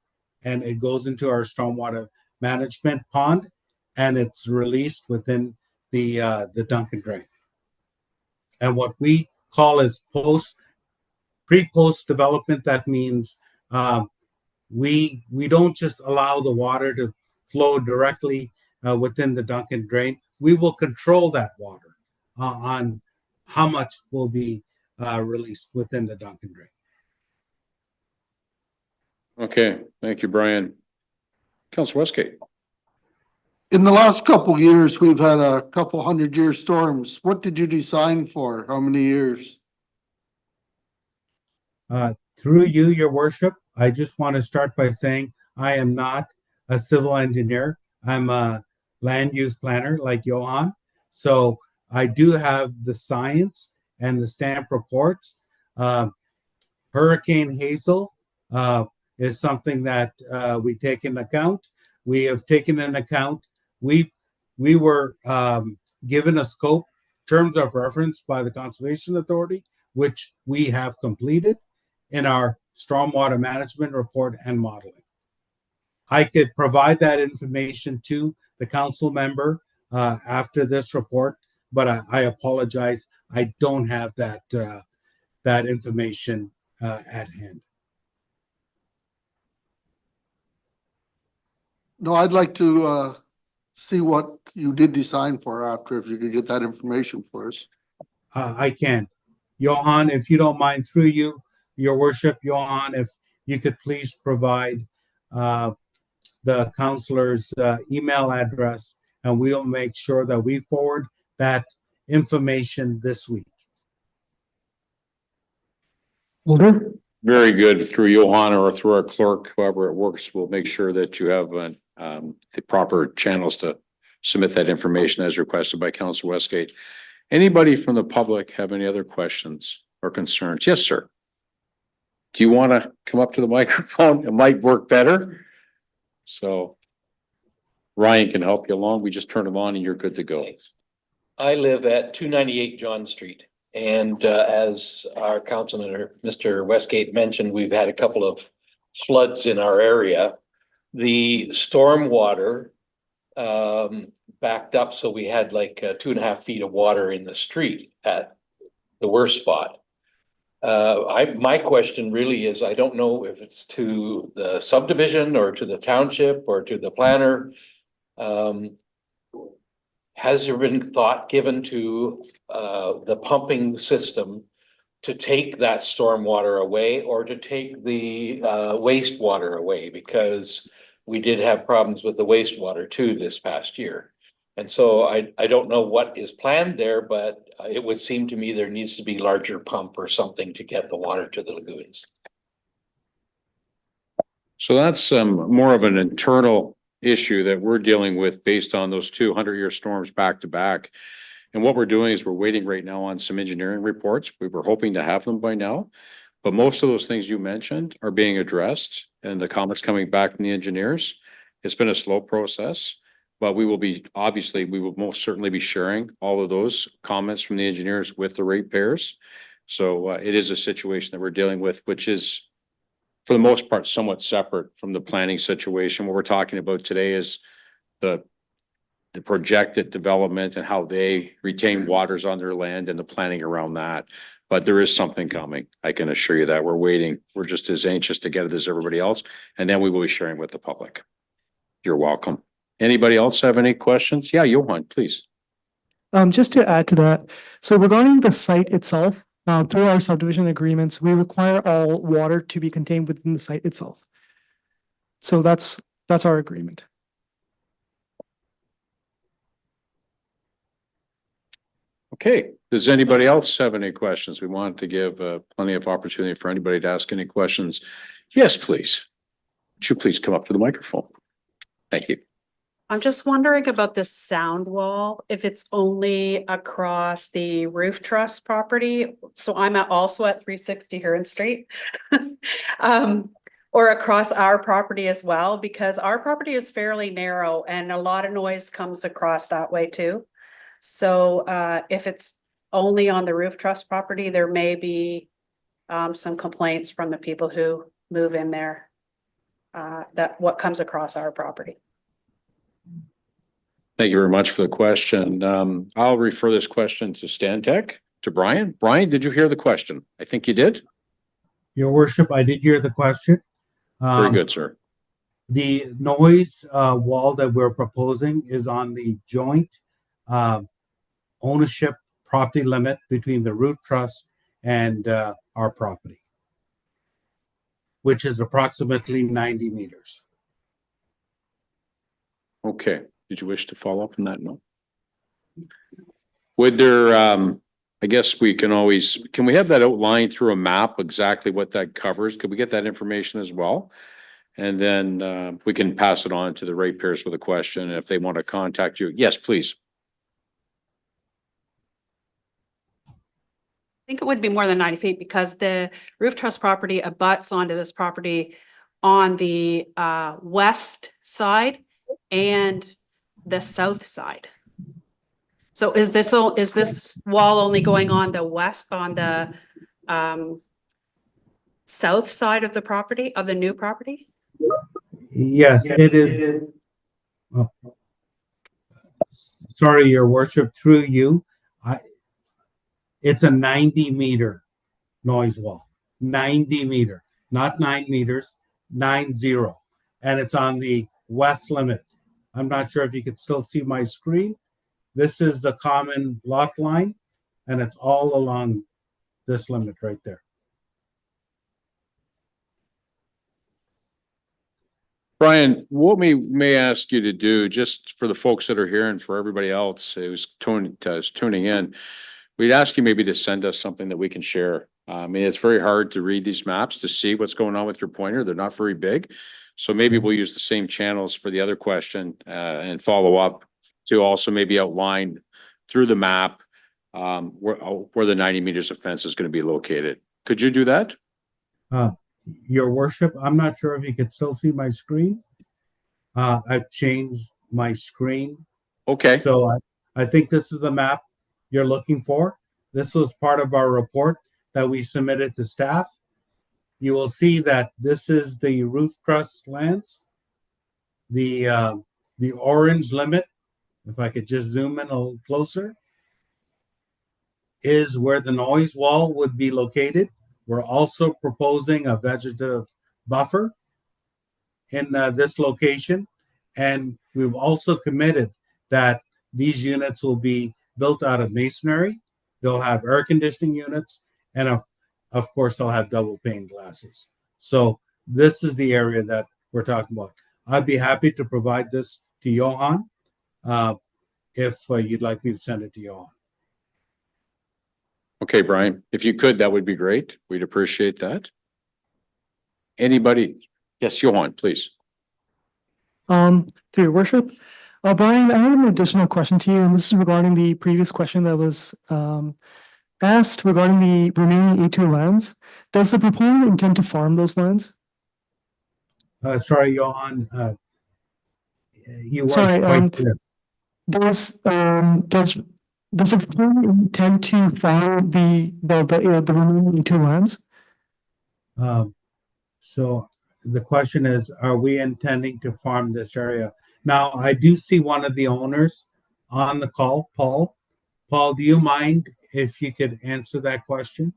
and it goes into our stormwater management pond, and it's released within the Duncan drain. And what we call as pre-post development, that means we don't just allow the water to flow directly within the Duncan drain. We will control that water on how much will be released within the Duncan drain. Okay, thank you, Brian. Councilor Westgate. In the last couple of years, we've had a couple 100-year storms. What did you design for? How many years? Through you, Your Worship, I just want to start by saying I am not a civil engineer. I'm a land use planner like Johan. So I do have the science and the stamp reports. Hurricane Hazel is something that we take into account. We have taken into account, we were given a scope, terms of reference by the Conservation Authority, which we have completed in our stormwater management report and modeling. I could provide that information to the council member after this report, but I apologize. I don't have that information at hand. No, I'd like to see what you did design for after, if you could get that information for us. I can. Johan, if you don't mind, through you, Your Worship, Johan, if you could please provide the counselor's email address, and we'll make sure that we forward that information this week. Will do. Very good. Through Johanna or through our clerk, however it works, we'll make sure that you have the proper channels to submit that information as requested by Councilor Westgate. Anybody from the public have any other questions or concerns? Yes, sir. Do you want to come up to the microphone? It might work better. So Ryan can help you along. We just turn them on and you're good to go. I live at 298 John Street. And as our councilman, Mr. Westgate mentioned, we've had a couple of floods in our area. The storm water backed up, so we had like 2.5 feet of water in the street at the worst spot. My question really is, I don't know if it's to the subdivision or to the township or to the planner. Has there been thought given to the pumping system to take that storm water away or to take the wastewater away? Because we did have problems with the wastewater too this past year. And so I don't know what is planned there, but it would seem to me there needs to be larger pump or something to get the water to the lagoons. So that's more of an internal issue that we're dealing with based on those 200-year storms back to back. And what we're doing is we're waiting right now on some engineering reports. We were hoping to have them by now, but most of those things you mentioned are being addressed and the comments coming back from the engineers. It's been a slow process, but we will most certainly be sharing all of those comments from the engineers with the ratepayers. So it is a situation that we're dealing with, which is for the most part, somewhat separate from the planning situation. What we're talking about today is the projected development and how they retain waters on their land and the planning around that. But there is something coming. I can assure you that. We're waiting. We're just as anxious to get it as everybody else. And then we will be sharing with the public. You're welcome. Anybody else have any questions? Yeah, Johan, please. Just to add to that, so regarding the site itself, through our subdivision agreements, we require all water to be contained within the site itself. So that's our agreement. Okay, does anybody else have any questions? We want to give plenty of opportunity for anybody to ask any questions. Yes, please. Would you please come up to the microphone? Thank you. I'm just wondering about this sound wall, if it's only across the roof truss property. So I'm also at 360 Huron Street. Or across our property as well, because our property is fairly narrow and a lot of noise comes across that way too. So if it's only on the roof truss property, there may be some complaints from the people who move in there, that what comes across our property. Thank you very much for the question. I'll refer this question to Stantec, to Brian. Brian, did you hear the question? I think you did. Your Worship, I did hear the question. Very good, sir. The noise wall that we're proposing is on the joint ownership property limit between the roof truss and our property, which is approximately 90 meters. Okay. Did you wish to follow up on that? No. Would there, I guess we can always, can we have that outlined through a map, exactly what that covers? Could we get that information as well? And then we can pass it on to the ratepayers with a question if they want to contact you. Yes, please. I think it would be more than 90 feet because the roof truss property abuts onto this property on the west side and the south side. So is this wall only going on the west, on the south side of the property, of the new property? Yes, it is. Oh. Sorry, Your Worship, through you. It's a 90 meter noise wall. 90 meter, not 9 meters, 90. And it's on the west limit. I'm not sure if you can still see my screen. This is the common lot line, and it's all along this limit right there. Brian, what we may ask you to do, just for the folks that are here and for everybody else who's tuning in, we'd ask you maybe to send us something that we can share. I mean, it's very hard to read these maps to see what's going on with your pointer. They're not very big. So maybe we'll use the same channels for the other question and follow up to also maybe outline through the map where the 90 meters of fence is going to be located. Could you do that? Your worship, I'm not sure if you could still see my screen. I've changed my screen. Okay. So I think this is the map you're looking for. This was part of our report that we submitted to staff. You will see that this is the roof truss lands. The orange limit, if I could just zoom in a little closer, is where the noise wall would be located. We're also proposing a vegetative buffer in this location. And we've also committed that these units will be built out of masonry. They'll have air conditioning units, and of course, they'll have double pane glasses. So this is the area that we're talking about. I'd be happy to provide this to Johan if you'd like me to send it to Johan. Okay, Brian, if you could, that would be great. We'd appreciate that. Anybody? Yes, Johan, please. To your worship, Brian, I have an additional question to you, and this is regarding the previous question that was asked regarding the remaining A2 lands. Does the proponent intend to farm those lands? Sorry, Johan. You weren't Sorry, quite clear. does the proponent intend to farm the remaining A2 lands? So the question is, are we intending to farm this area? Now, I do see one of the owners on the call, Paul. Paul, do you mind if you could answer that question?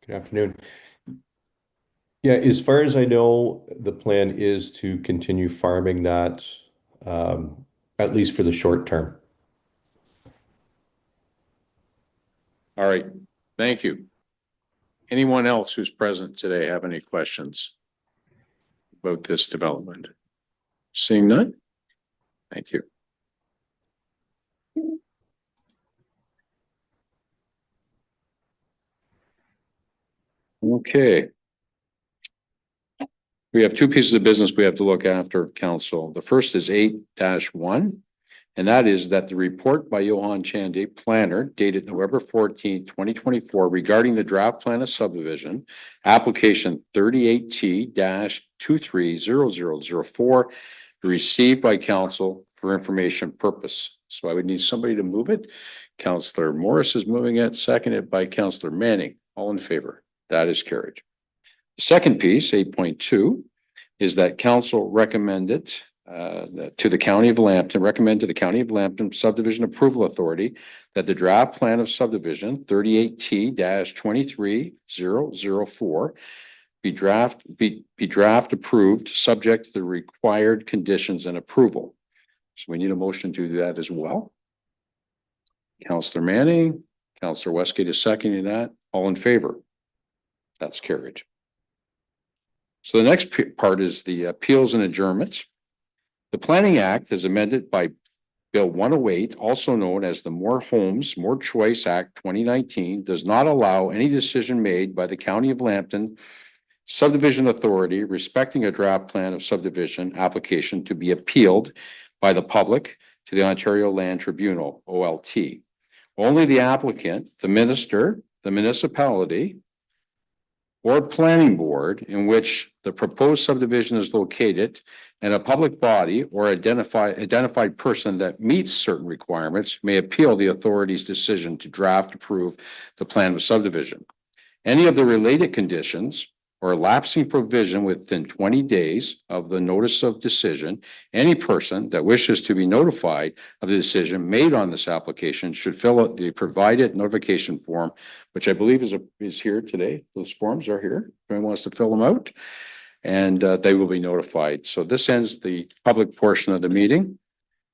Good afternoon. Yeah, as far as I know, the plan is to continue farming that, at least for the short term. All right, thank you. Anyone else who's present today have any questions about this development? Seeing none? Thank you. Okay. We have two pieces of business we have to look after, council. The first is 8-1, and that is that the report by Johan Chandy, planner, dated November 14, 2024, regarding the draft plan of subdivision, application 38T-230004, received by council for information purpose. So I would need somebody to move it. Councillor Morris is moving it, seconded by Councillor Manning. All in favor? That is carried. The second piece, 8.2, is that council recommended to the County of Lambton, recommend to the County of Lambton Subdivision Approval Authority that the draft plan of subdivision 38T-23004 be draft approved, subject to the required conditions and approval. So we need a motion to do that as well. Councillor Manning, Councillor Westgate is seconding that. All in favor? That's carried. So the next part is the appeals and adjournments. The Planning Act is amended by Bill 108, also known as the More Homes, More Choice Act 2019, does not allow any decision made by the County of Lambton Subdivision Authority respecting a draft plan of subdivision application to be appealed by the public to the Ontario Land Tribunal, OLT. Only the applicant, the minister, the municipality, or planning board in which the proposed subdivision is located, and a public body or identified person that meets certain requirements may appeal the authority's decision to draft approve the plan of subdivision. Any of the related conditions or lapsing provision within 20 days of the notice of decision, any person that wishes to be notified of the decision made on this application should fill out the provided notification form, which I believe is here today. Those forms are here. If anyone wants to fill them out, and they will be notified. So this ends the public portion of the meeting.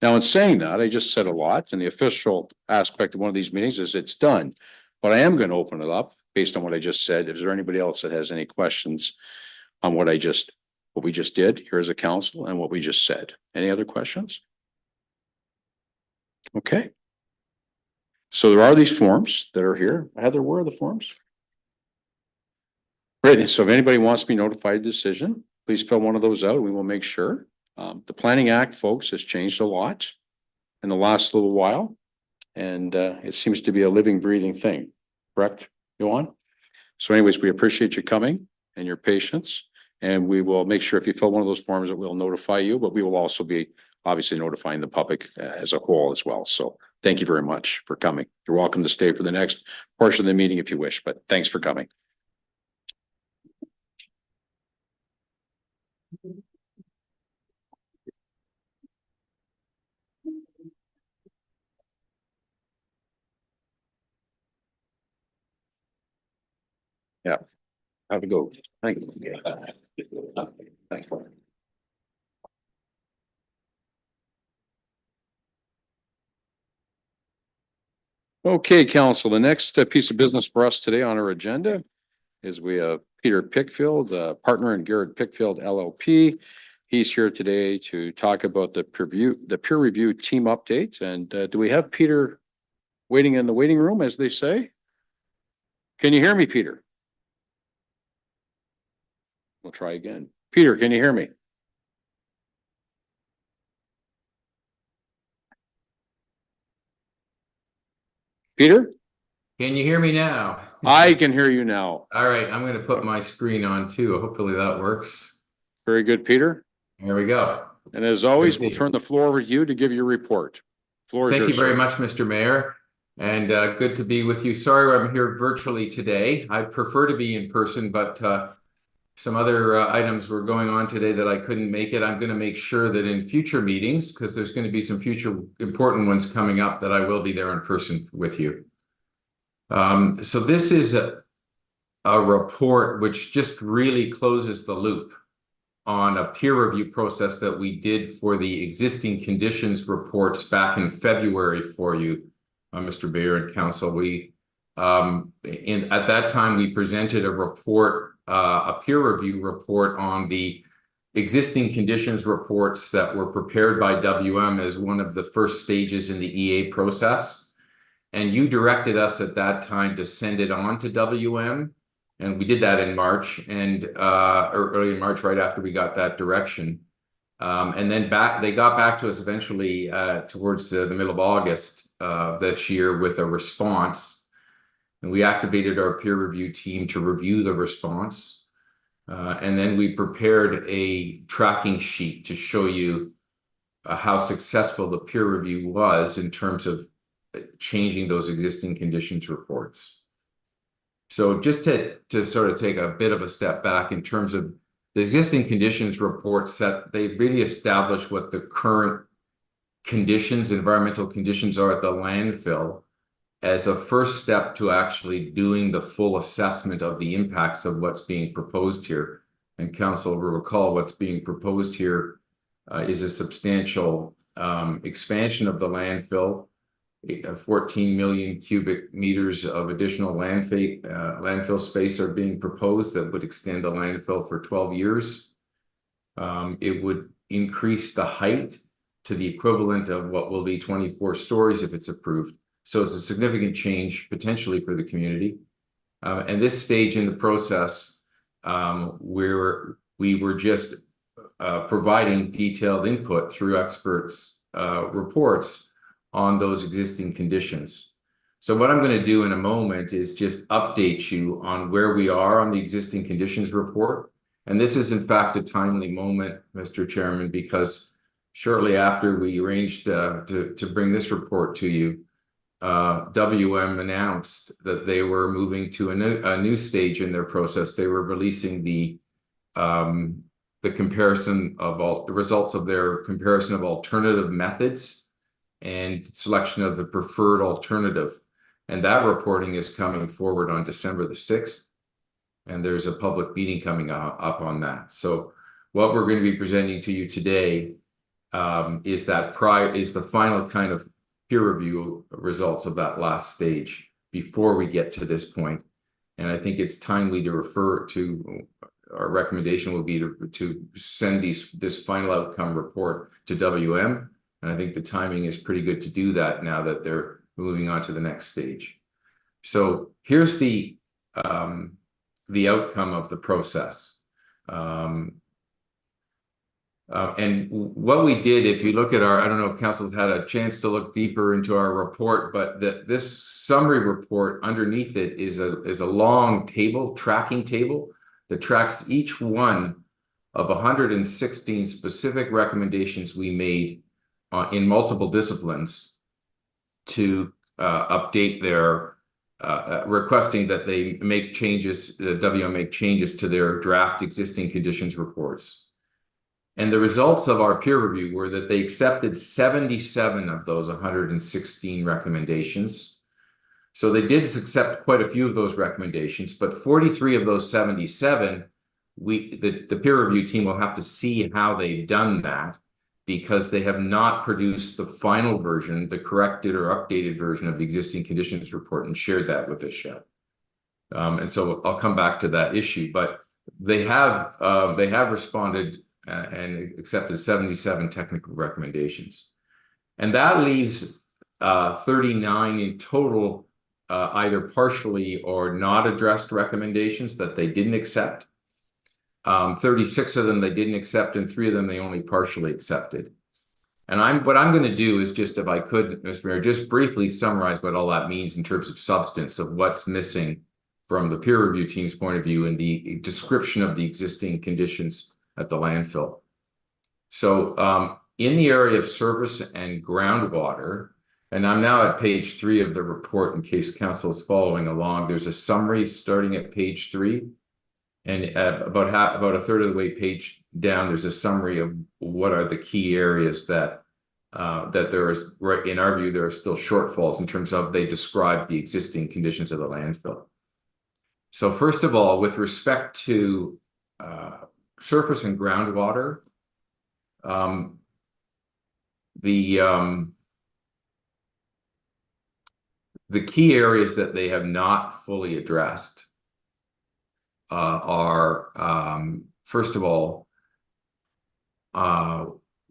Now, in saying that, I just said a lot, and the official aspect of one of these meetings is it's done. But I am going to open it up based on what I just said. Is there anybody else that has any questions on what we just did here as a council and what we just said. Any other questions? Okay. So there are these forms that are here. Heather, where are the forms? Right, so if anybody wants to be notified of decision, please fill one of those out. We will make sure. The Planning Act, folks, has changed a lot in the last little while. And it seems to be a living, breathing thing, correct, Johan? So anyways, we appreciate you coming and your patience. And we will make sure if you fill one of those forms that we'll notify you, but we will also be obviously notifying the public as a whole as well. So thank you very much for coming. You're welcome to stay for the next portion of the meeting if you wish, but thanks for coming. Yeah, have a go. Thank you. Thank you. Okay, council, the next piece of business for us today on our agenda is we have Peter Pickfield, partner in Garrett Pickfield LLP. He's here today to talk about the peer review team update. And do we have Peter waiting in the waiting room, as they say? Can you hear me, Peter? We'll try again. Peter, can you hear me? Peter? Can you hear me now? I can hear you now. All right, I'm going to put my screen on too. Hopefully that works. Very good, Peter. Here we go. And as always, we'll turn the floor over to you to give your report. Floor is yours. Thank you very much, Mr. Mayor, and good to be with you. Sorry I'm here virtually today. I'd prefer to be in person, but some other items were going on today that I couldn't make it. I'm going to make sure that in future meetings, because there's going to be some future important ones coming up, that I will be there in person with you. So this is a report which just really closes the loop on a peer review process that we did for the existing conditions reports back in February for you, Mr. Mayor and Council. We at that time we presented a report, a peer review report on the existing conditions reports that were prepared by WM as one of the first stages in the EA process. And you directed us at that time to send it on to WM. And we did that in March and or early in March, right after we got that direction. And then they got back to us eventually towards the middle of August this year with a response. And we activated our peer review team to review the response. And then we prepared a tracking sheet to show you how successful the peer review was in terms of changing those existing conditions reports. So just to sort of take a bit of a step back in terms of the existing conditions reports, that they really establish what the current conditions, environmental conditions are at the landfill as a first step to actually doing the full assessment of the impacts of what's being proposed here. And Council will recall what's being proposed here is a substantial expansion of the landfill. 14 million cubic meters of additional landfill space are being proposed that would extend the landfill for 12 years. It would increase the height to the equivalent of what will be 24 stories if it's approved. So it's a significant change potentially for the community. And this stage in the process, where we were just providing detailed input through experts' reports on those existing conditions. So what I'm going to do in a moment is just update you on where we are on the existing conditions report. And this is in fact a timely moment, Mr. Chairman, because shortly after we arranged to bring this report to you, WM announced that they were moving to a new stage in their process. They were releasing the comparison of the results of their comparison of alternative methods and selection of the preferred alternative. And that reporting is coming forward on December the 6th. And there's a public meeting coming up on that. So what we're going to be presenting to you today is the final kind of peer review results of that last stage before we get to this point. And I think it's timely to refer to our recommendation will be to send this final outcome report to WM. And I think the timing is pretty good to do that now that they're moving on to the next stage. So here's the outcome of the process. And what we did, if you look at I don't know if council's had a chance to look deeper into our report, but this summary report underneath it is a long table, tracking table that tracks each one of 116 specific recommendations we made in multiple disciplines to update their requesting that they make changes, WM make changes to their draft existing conditions reports. And the results of our peer review were that they accepted 77 of those 116 recommendations. So they did accept quite a few of those recommendations, but 43 of those 77, the peer review team will have to see how they've done that, because they have not produced the final version, the corrected or updated version of the existing conditions report, and shared that with us yet. And so I'll come back to that issue, but they have responded and accepted 77 technical recommendations. And that leaves 39 in total, either partially or not addressed recommendations that they didn't accept. 36 of them they didn't accept, and 3 of them they only partially accepted. And what I'm going to do is just, if I could, Mr. Mayor, just briefly summarize what all that means in terms of substance of what's missing from the peer review team's point of view and the description of the existing conditions at the landfill. So in the area of surface and groundwater, and I'm now at page 3 of the report in case council is following along, there's a summary starting at page 3. And about a third of the way page down, there's a summary of what are the key areas that there is, right, in our view, there are still shortfalls in terms of they describe the existing conditions of the landfill. So first of all, with respect to surface and groundwater, the key areas that they have not fully addressed are first of all,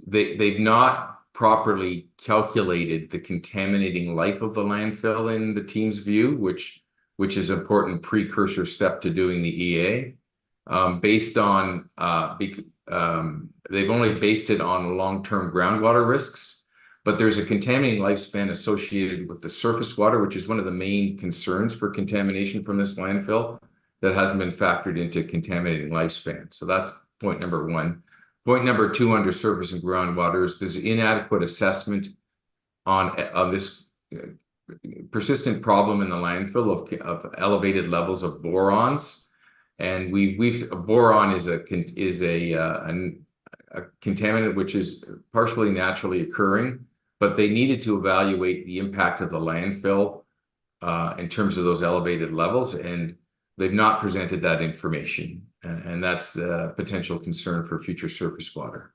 they've not properly calculated the contaminating life of the landfill in the team's view, which is an important precursor step to doing the EA. Based on they've only based it on long-term groundwater risks, but there's a contaminating lifespan associated with the surface water, which is one of the main concerns for contamination from this landfill, that hasn't been factored into contaminating lifespan. So that's point number 1. Point number 2 under surface and groundwater is there's inadequate assessment on this persistent problem in the landfill of elevated levels of borons. And boron is a contaminant which is partially naturally occurring, but they needed to evaluate the impact of the landfill in terms of those elevated levels, and they've not presented that information, and that's a potential concern for future surface water.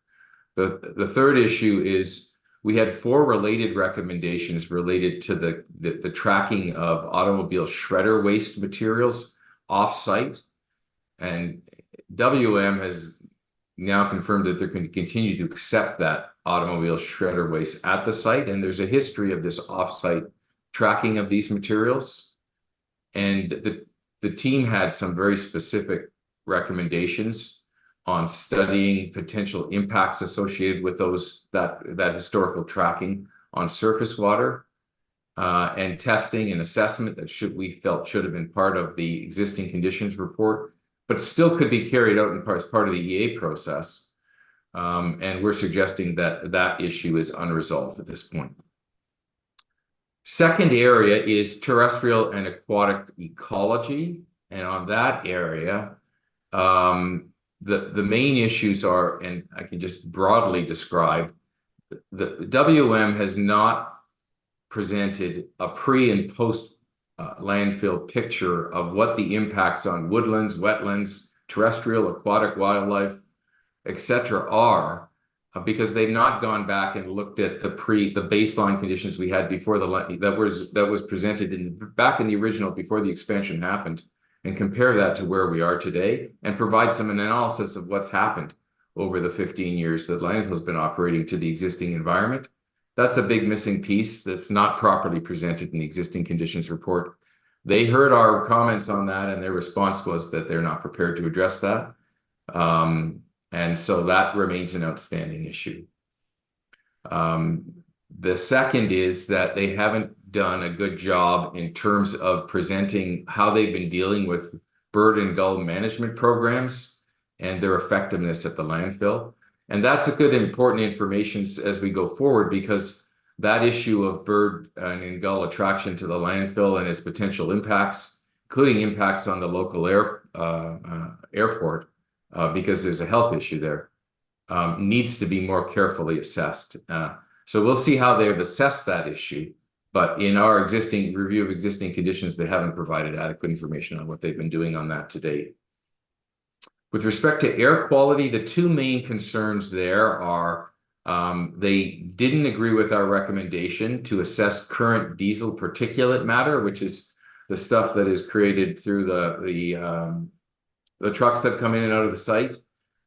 The third issue is we had 4 related recommendations related to the tracking of automobile shredder waste materials off-site, and WM has now confirmed that they're going to continue to accept that automobile shredder waste at the site, and there's a history of this off-site tracking of these materials, and the team had some very specific recommendations on studying potential impacts associated with that historical tracking on surface water, and testing and assessment that should have been part of the existing conditions report, but still could be carried out as part of the EA process. And we're suggesting that issue is unresolved at this point. Second area is terrestrial and aquatic ecology. And on that area, the main issues are, and I can just broadly describe, the WM has not presented a pre and post landfill picture of what the impacts on woodlands, wetlands, terrestrial, aquatic wildlife, etc. are, because they've not gone back and looked at the baseline conditions we had before that was presented back in the original, before the expansion happened, and compare that to where we are today and provide some analysis of what's happened over the 15 years that landfill's been operating to the existing environment. That's a big missing piece that's not properly presented in the existing conditions report. They heard our comments on that, and their response was that they're not prepared to address that. And so that remains an outstanding issue. The second is that they haven't done a good job in terms of presenting how they've been dealing with bird and gull management programs and their effectiveness at the landfill. And that's a good important information as we go forward, because that issue of bird and gull attraction to the landfill and its potential impacts, including impacts on the local airport, because there's a health issue there, needs to be more carefully assessed. So we'll see how they've assessed that issue. But in our existing review of existing conditions, they haven't provided adequate information on what they've been doing on that to date. With respect to air quality, the two main concerns there are they didn't agree with our recommendation to assess current diesel particulate matter, which is the stuff that is created through the trucks that come in and out of the site,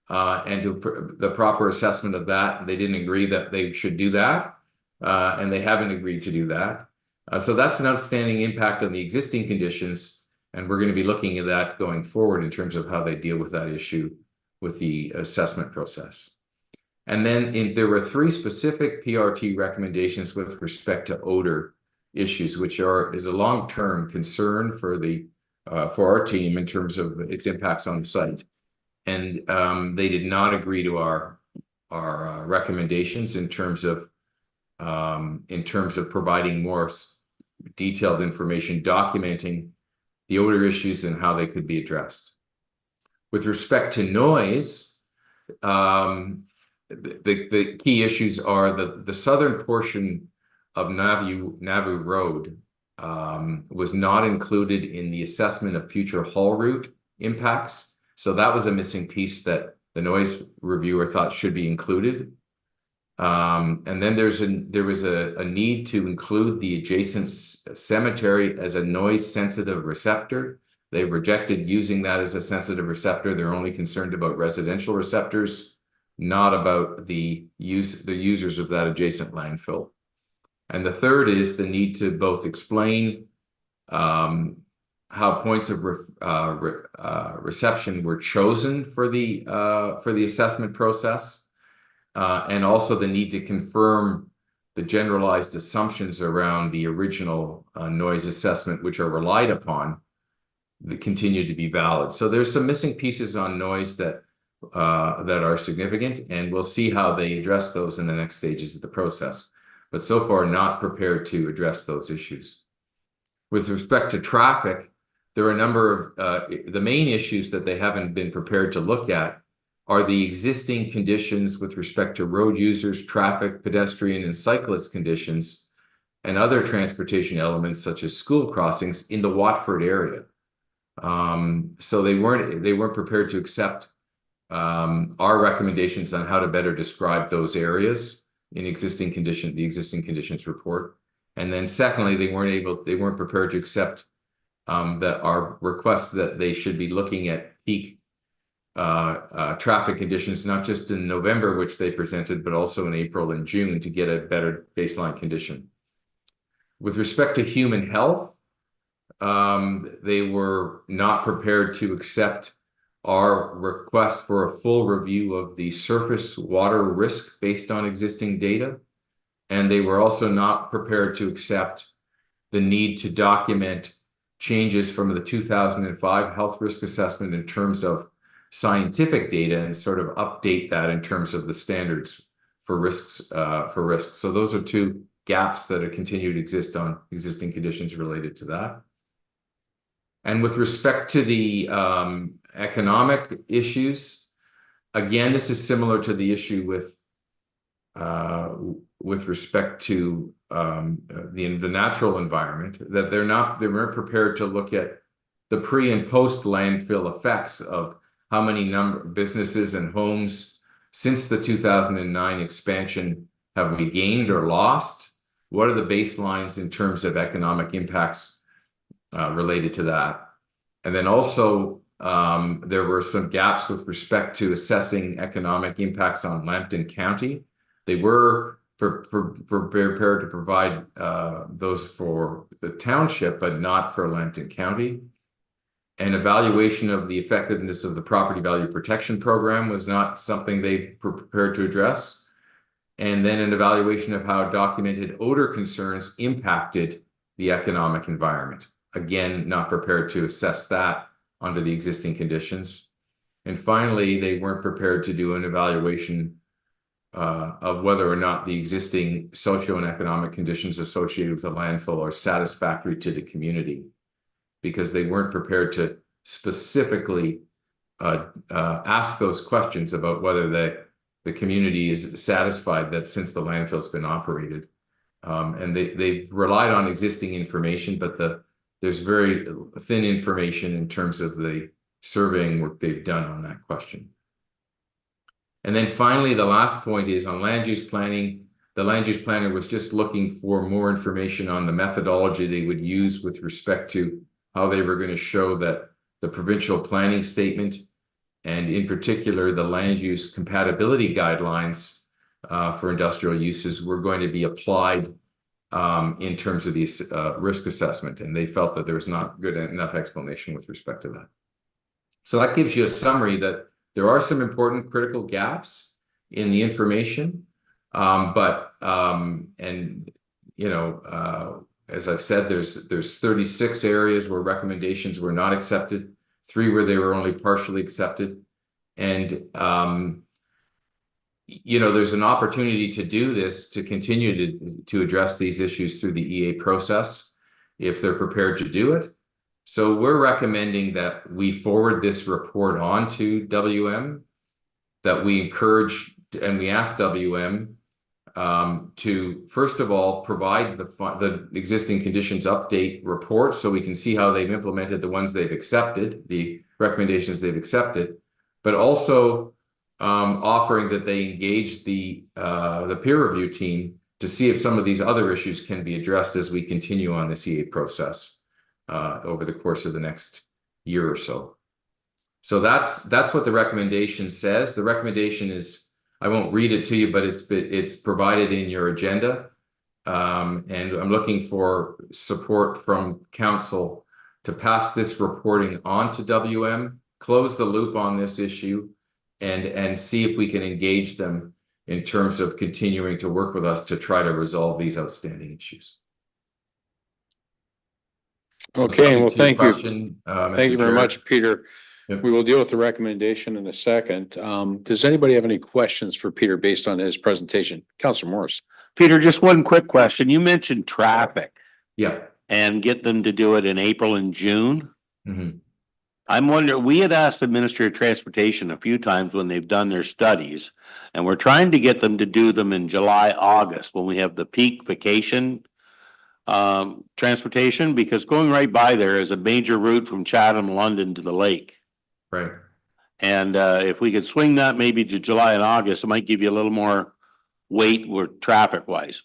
and to the proper assessment of that. They didn't agree that they should do that, and they haven't agreed to do that. So that's an outstanding impact on the existing conditions. And we're going to be looking at that going forward in terms of how they deal with that issue with the assessment process. And then there were 3 specific PRT recommendations with respect to odor issues, which is a long-term concern for our team in terms of its impacts on the site. And they did not agree to our recommendations in terms of providing more detailed information documenting the odor issues and how they could be addressed. With respect to noise, the key issues are the southern portion of Nauvoo Road was not included in the assessment of future haul route impacts. So that was a missing piece that the noise reviewer thought should be included. And then there was a need to include the adjacent cemetery as a noise sensitive receptor. They've rejected using that as a sensitive receptor. They're only concerned about residential receptors, not about the users of that adjacent landfill. And the third is the need to both explain how points of reception were chosen for the assessment process. And also the need to confirm the generalized assumptions around the original noise assessment, which are relied upon, that continue to be valid. So there's some missing pieces on noise that are significant, and we'll see how they address those in the next stages of the process. But so far, not prepared to address those issues. With respect to traffic, there are a number of the main issues that they haven't been prepared to look at are the existing conditions with respect to road users, traffic, pedestrian, and cyclist conditions, and other transportation elements such as school crossings in the Watford area. So they weren't prepared to accept our recommendations on how to better describe those areas in the existing conditions report. And then secondly, they weren't prepared to accept that our request that they should be looking at peak traffic conditions, not just in November, which they presented, but also in April and June to get a better baseline condition. With respect to human health, they were not prepared to accept our request for a full review of the surface water risk based on existing data. And they were also not prepared to accept the need to document changes from the 2005 health risk assessment in terms of scientific data and sort of update that in terms of the standards for risks. So those are 2 gaps that continue to exist on existing conditions related to that. And with respect to the economic issues, again, this is similar to the issue with respect to the natural environment, that they weren't prepared to look at the pre and post landfill effects of how many businesses and homes since the 2009 expansion have we gained or lost? What are the baselines in terms of economic impacts related to that? And then also, there were some gaps with respect to assessing economic impacts on Lambton County. They were prepared to provide those for the township, but not for Lambton County. An evaluation of the effectiveness of the property value protection program was not something they were prepared to address. And then an evaluation of how documented odor concerns impacted the economic environment. Again, not prepared to assess that under the existing conditions. And finally, they weren't prepared to do an evaluation of whether or not the existing socio and economic conditions associated with the landfill are satisfactory to the community, because they weren't prepared to specifically ask those questions about whether the community is satisfied that since the landfill's been operated. And they've relied on existing information, but there's very thin information in terms of the surveying work they've done on that question. And then finally, the last point is on land use planning. The land use planner was just looking for more information on the methodology they would use with respect to how they were going to show that the provincial planning statement, and in particular, the land use compatibility guidelines for industrial uses, were going to be applied in terms of the risk assessment. And they felt that there was not good enough explanation with respect to that. So that gives you a summary that there are some important critical gaps in the information. As I've said, there's 36 areas where recommendations were not accepted, 3 where they were only partially accepted. And, there's an opportunity to do this, to continue to address these issues through the EA process, if they're prepared to do it. So we're recommending that we forward this report on to WM, that we encourage and we ask WM to, first of all, provide the existing conditions update report so we can see how they've implemented the ones they've accepted, the recommendations they've accepted, but also offering that they engage the peer review team to see if some of these other issues can be addressed as we continue on this EA process over the course of the next year or so. So that's what the recommendation says. The recommendation is, I won't read it to you, but it's provided in your agenda. And I'm looking for support from council to pass this reporting on to WM, close the loop on this issue, and see if we can engage them in terms of continuing to work with us to try to resolve these outstanding issues. Okay, well, thank you. Thank you very much, Peter. Yep. We will deal with the recommendation in a second. Does anybody have any questions for Peter based on his presentation? Councilor Morris. Peter, just one quick question. You mentioned traffic Yeah. and get them to do it in April and June. Mhm. I'm wondering, we had asked the Ministry of Transportation a few times when they've done their studies, and we're trying to get them to do them in July, August, when we have the peak vacation transportation, because going right by there is a major route from Chatham, London to the lake. Right. And if we could swing that maybe to July and August, it might give you a little more weight with traffic wise.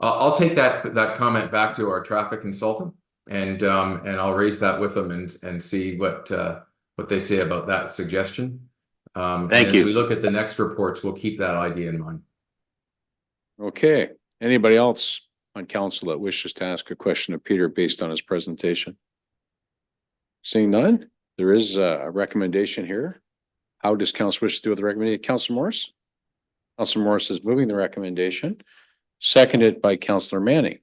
I'll take that comment back to our traffic consultant, and I'll raise that with them and see what they say about that suggestion. Thank you. As we look at the next reports, we'll keep that idea in mind. Okay, anybody else on council that wishes to ask a question of Peter based on his presentation? Seeing none, there is a recommendation here. How does council wish to do with the recommendation? Councilor Morris? Councilor Morris is moving the recommendation, seconded by Councilor Manning.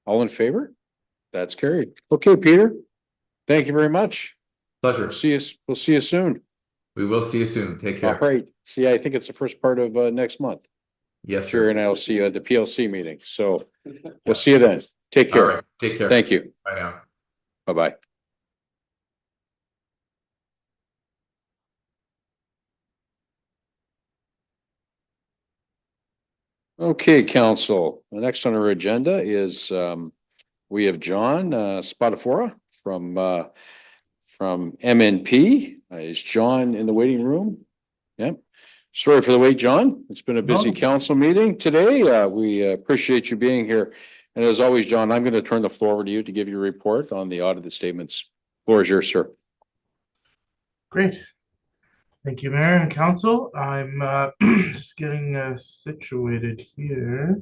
All in favor? That's carried. Okay, Peter. Thank you very much. Pleasure. We'll see you soon. We will see you soon. Take care. All right. See, I think it's the first part of next month. Yes, Sure, sir. and I'll see you at the PLC meeting. So we'll see you then. Take All care. right. Take care. Thank you. Bye now. Bye-bye. Okay, council. The next on our agenda is we have John Spadafora from MNP. Is John in the waiting room? Yep. Sorry for the wait, John. It's been a busy council meeting today. We appreciate you being here. And as always, John, I'm going to turn the floor over to you to give your report on the audited statements. Floor is yours, sir. Great. Thank you, Mayor and Council. I'm just getting situated here.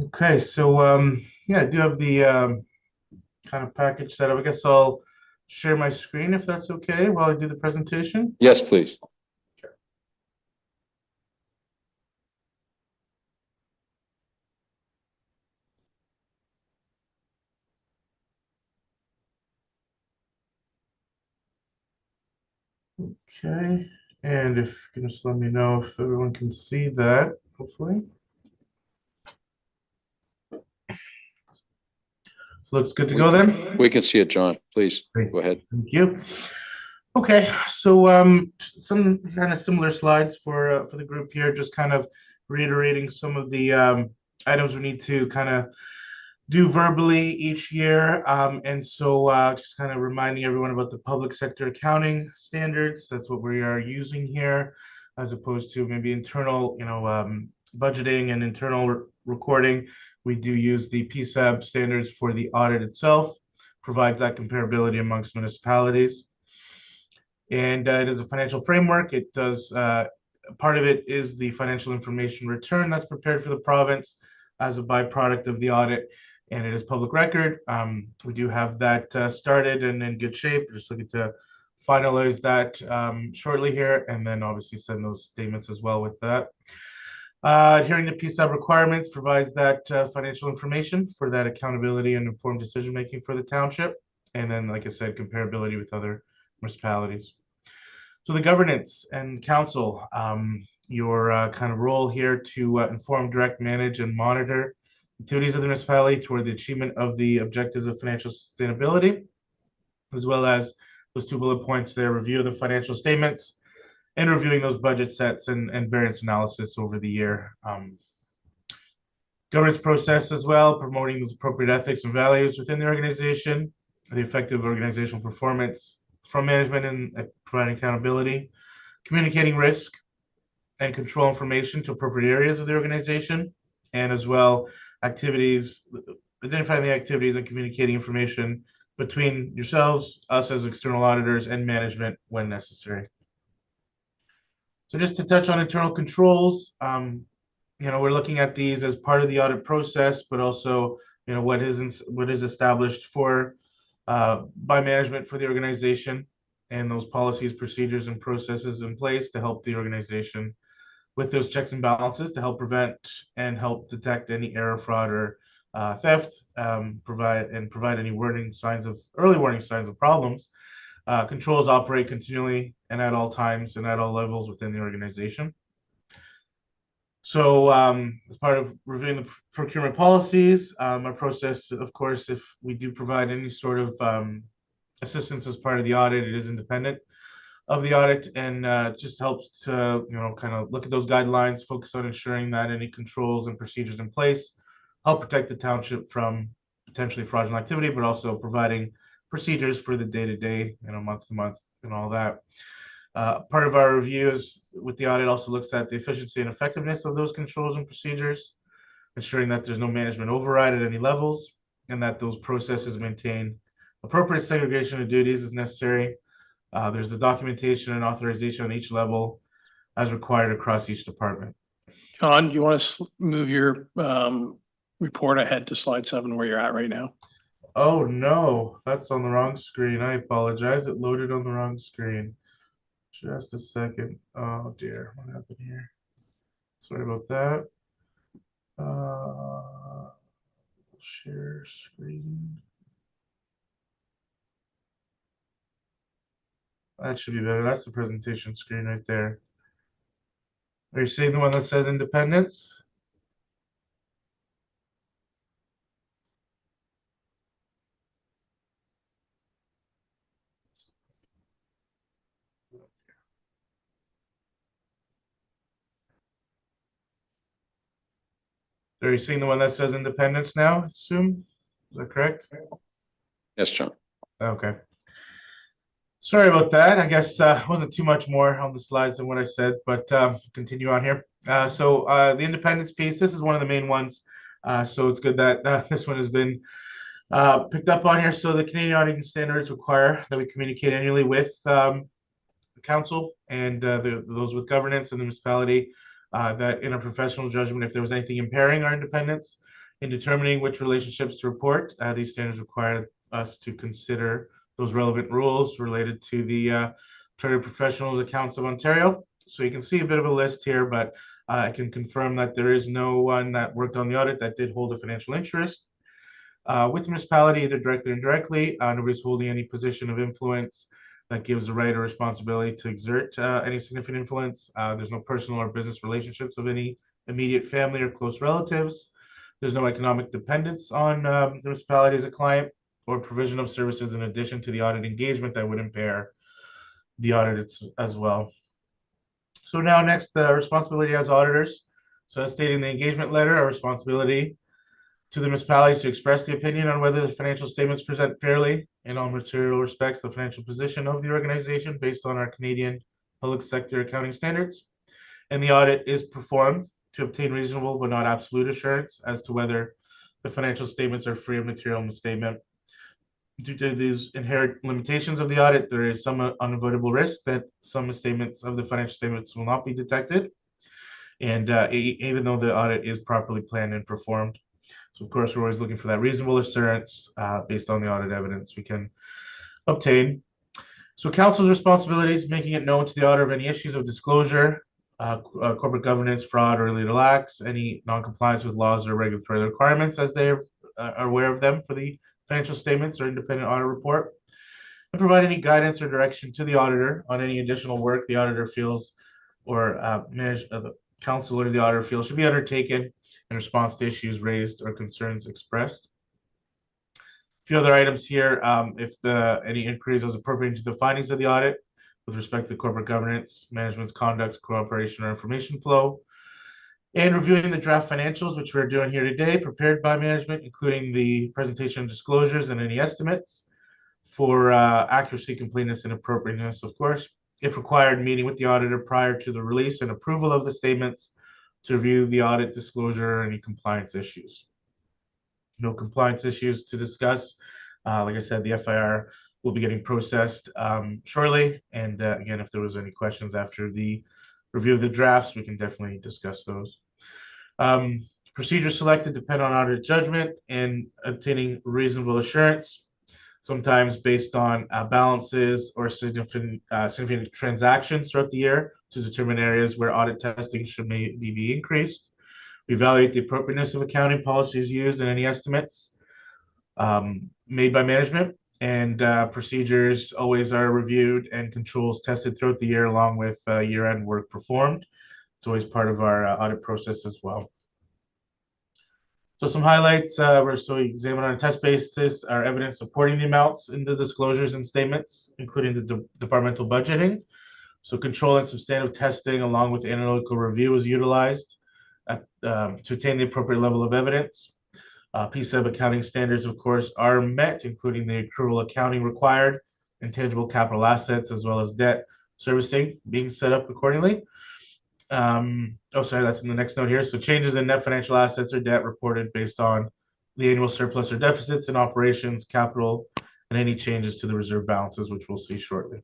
Okay, so yeah, I do have the kind of package set up. I guess I'll share my screen if that's okay while I do the presentation. Yes, please. Okay, and if you can just let me know if everyone can see that, hopefully. So looks good to go then? We can see it, John. Please, Great. go ahead. Thank you. Okay, so some kind of similar slides for the group here, just kind of reiterating some of the items we need to kind of do verbally each year. And so just kind of reminding everyone about the public sector accounting standards. That's what we are using here, as opposed to maybe internal, budgeting and internal recording. We do use the PSAB standards for the audit itself, provides that comparability amongst municipalities. And it is a financial framework. It does, part of it is the financial information return that's prepared for the province as a byproduct of the audit, and it is public record. We do have that started and in good shape. We're just looking to finalize that shortly here, and then obviously send those statements as well with that. Adhering to PSAB requirements provides that financial information for that accountability and informed decision-making for the township. And then, like I said, comparability with other municipalities. So the governance and council, your kind of role here to inform, direct, manage, and monitor activities of the municipality toward the achievement of the objectives of financial sustainability, as well as those 2 bullet points there, review of the financial statements and reviewing those budget sets and variance analysis over the year. Governance process as well, promoting those appropriate ethics and values within the organization, the effective organizational performance from management and providing accountability, communicating risk and control information to appropriate areas of the organization, and as well activities, identifying the activities and communicating information between yourselves, us as external auditors, and management when necessary. So just to touch on internal controls, we're looking at these as part of the audit process, but also, what is established for by management for the organization, and those policies, procedures, and processes in place to help the organization with those checks and balances to help prevent and help detect any error, fraud, or theft, provide any early warning signs of problems. Controls operate continually and at all times and at all levels within the organization. So as part of reviewing the procurement policies, our process, of course, if we do provide any sort of assistance as part of the audit, it is independent of the audit, and just helps to, kind of look at those guidelines, focus on ensuring that any controls and procedures in place help protect the township from potentially fraudulent activity, but also providing procedures for the day-to-day, month-to-month, and all that. Part of our reviews with the audit also looks at the efficiency and effectiveness of those controls and procedures, ensuring that there's no management override at any levels, and that those processes maintain appropriate segregation of duties as necessary. There's the documentation and authorization on each level as required across each department. John, do you want to move your report ahead to slide 7 where you're at right now? Oh no, that's on the wrong screen. I apologize. It loaded on the wrong screen. Just a second. Oh dear, what happened here? Sorry about that. Share screen. That should be better. That's the presentation screen right there. Are you seeing the one that says independence? Are you seeing the one that says independence now, I assume? Is that correct? Yes, John. Okay. Sorry about that. I guess wasn't too much more on the slides than what I said, but continue on here. So the independence piece, this is one of the main ones. So it's good that this one has been picked up on here. So the Canadian auditing standards require that we communicate annually with the council and those with governance and the municipality, that in a professional judgment, if there was anything impairing our independence in determining which relationships to report, these standards require us to consider those relevant rules related to the Chartered Professionals Accounts of Ontario. So you can see a bit of a list here, but I can confirm that there is no one that worked on the audit that did hold a financial interest with the municipality, either directly or indirectly. Nobody's holding any position of influence that gives a right or responsibility to exert any significant influence. There's no personal or business relationships of any immediate family or close relatives. There's no economic dependence on the municipality as a client or provision of services in addition to the audit engagement that would impair the audit as well. So now next, responsibility as auditors. So as stated in the engagement letter, our responsibility to the municipalities to express the opinion on whether the financial statements present fairly in all material respects the financial position of the organization based on our Canadian public sector accounting standards. And the audit is performed to obtain reasonable but not absolute assurance as to whether the financial statements are free of material misstatement. Due to these inherent limitations of the audit, there is some unavoidable risk that some misstatements of the financial statements will not be detected, and even though the audit is properly planned and performed. So of course, we're always looking for that reasonable assurance based on the audit evidence we can obtain. So council's responsibilities, making it known to the auditor of any issues of disclosure, corporate governance, fraud, or illegal acts, any non-compliance with laws or regulatory requirements as they are aware of them for the financial statements or independent audit report, and provide any guidance or direction to the auditor on any additional work the auditor feels or the council or the auditor feels should be undertaken in response to issues raised or concerns expressed. A few other items here, if any inquiries as appropriate to the findings of the audit with respect to corporate governance, management's conduct, cooperation, or information flow, and reviewing the draft financials, which we're doing here today, prepared by management, including the presentation disclosures and any estimates for accuracy, completeness, and appropriateness, of course. If required, meeting with the auditor prior to the release and approval of the statements to review the audit disclosure or any compliance issues. No compliance issues to discuss. Like I said, the FIR will be getting processed shortly. And again, if there was any questions after the review of the drafts, we can definitely discuss those. Procedures selected depend on audit judgment and obtaining reasonable assurance, sometimes based on balances or significant transactions throughout the year to determine areas where audit testing should maybe be increased. We evaluate the appropriateness of accounting policies used and any estimates made by management, and procedures always are reviewed and controls tested throughout the year along with year-end work performed. It's always part of our audit process as well. So some highlights, so we examine on a test basis our evidence supporting the amounts in the disclosures and statements, including the departmental budgeting. So control and substantive testing along with analytical review is utilized to attain the appropriate level of evidence. PSEB accounting standards, of course, are met, including the accrual accounting required, intangible capital assets, as well as debt servicing being set up accordingly. Sorry, that's in the next note here. So changes in net financial assets or debt reported based on the annual surplus or deficits in operations, capital, and any changes to the reserve balances, which we'll see shortly.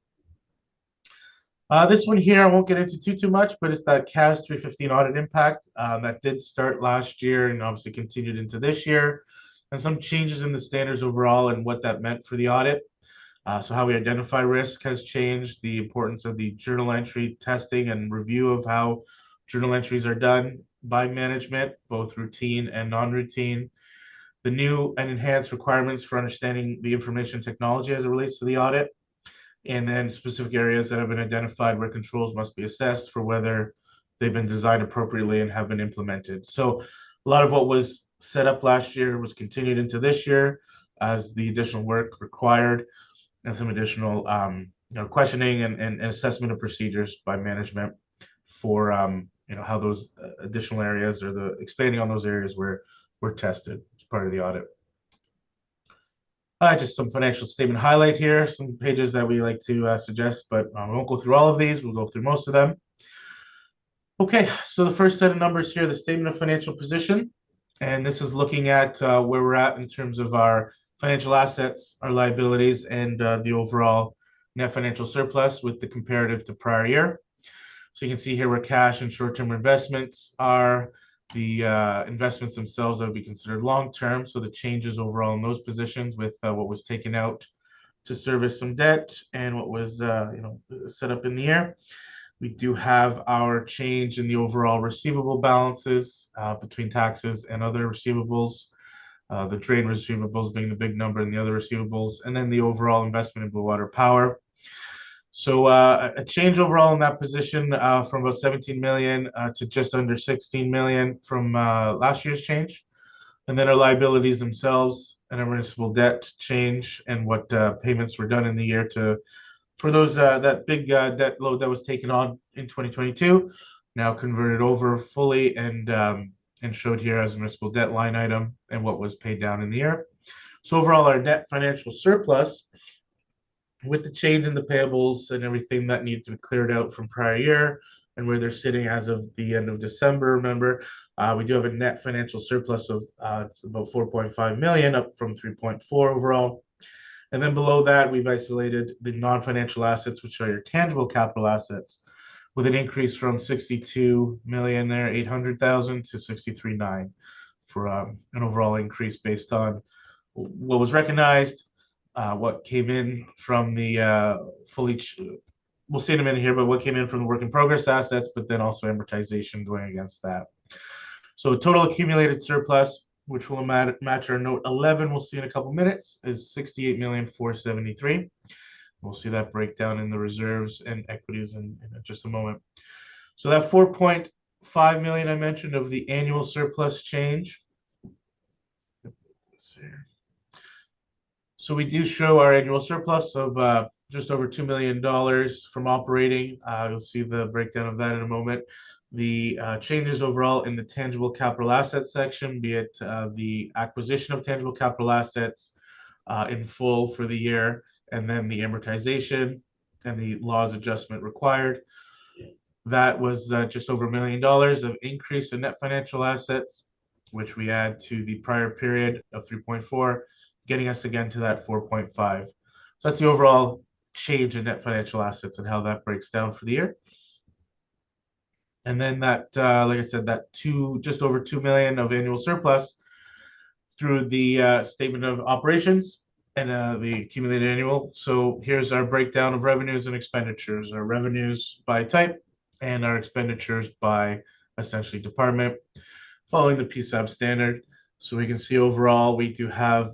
This one here, I won't get into too much, but it's that CAS 315 audit impact that did start last year and obviously continued into this year, and some changes in the standards overall and what that meant for the audit. So how we identify risk has changed, the importance of the journal entry testing and review of how journal entries are done by management, both routine and non-routine, the new and enhanced requirements for understanding the information technology as it relates to the audit, and then specific areas that have been identified where controls must be assessed for whether they've been designed appropriately and have been implemented. So a lot of what was set up last year was continued into this year as the additional work required and some additional questioning and assessment of procedures by management for how those additional areas or the expanding on those areas were tested as part of the audit. Just some financial statement highlight here, some pages that we like to suggest, but we won't go through all of these. We'll go through most of them. Okay, so the first set of numbers here, the statement of financial position, and this is looking at where we're at in terms of our financial assets, our liabilities, and the overall net financial surplus with the comparative to prior year. So you can see here where cash and short-term investments are. The investments themselves that would be considered long-term. So the changes overall in those positions with what was taken out to service some debt and what was set up in the year. We do have our change in the overall receivable balances between taxes and other receivables. The trade receivables being the big number and the other receivables, and then the overall investment in Blue Water Power. So a change overall in that position from about 17 million to just under 16 million from last year's change. And then our liabilities themselves and our municipal debt change and what payments were done in the year for those that big debt load that was taken on in 2022, now converted over fully and showed here as a municipal debt line item and what was paid down in the year. So overall, our net financial surplus, with the change in the payables and everything that needed to be cleared out from prior year and where they're sitting as of the end of December, remember, we do have a net financial surplus of about 4.5 million, up from 3.4 overall. And then below that, we've isolated the non-financial assets, which are your tangible capital assets, with an increase from 62 million there, 800,000 to 63.9 for an overall increase based on what was recognized, what came in from the we'll see in a minute here, but what came in from the work in progress assets, but then also amortization going against that. So total accumulated surplus, which will match our note 11, we'll see in a couple minutes, is 68,473,000. We'll see that breakdown in the reserves and equities in just a moment. So that 4.5 million I mentioned of the annual surplus change. So we do show our annual surplus of just over $2 million from operating. You'll see the breakdown of that in a moment. The changes overall in the tangible capital assets section, be it the acquisition of tangible capital assets in full for the year, and then the amortization and the laws adjustment required. That was just over $1 million of increase in net financial assets, which we add to the prior period of 3.4, getting us again to that 4.5. So that's the overall change in net financial assets and how that breaks down for the year. And then that, like I said, that just over 2 million of annual surplus through the statement of operations and the accumulated annual. So here's our breakdown of revenues and expenditures, our revenues by type and our expenditures by essentially department, following the PSAB standard. So we can see overall, we do have,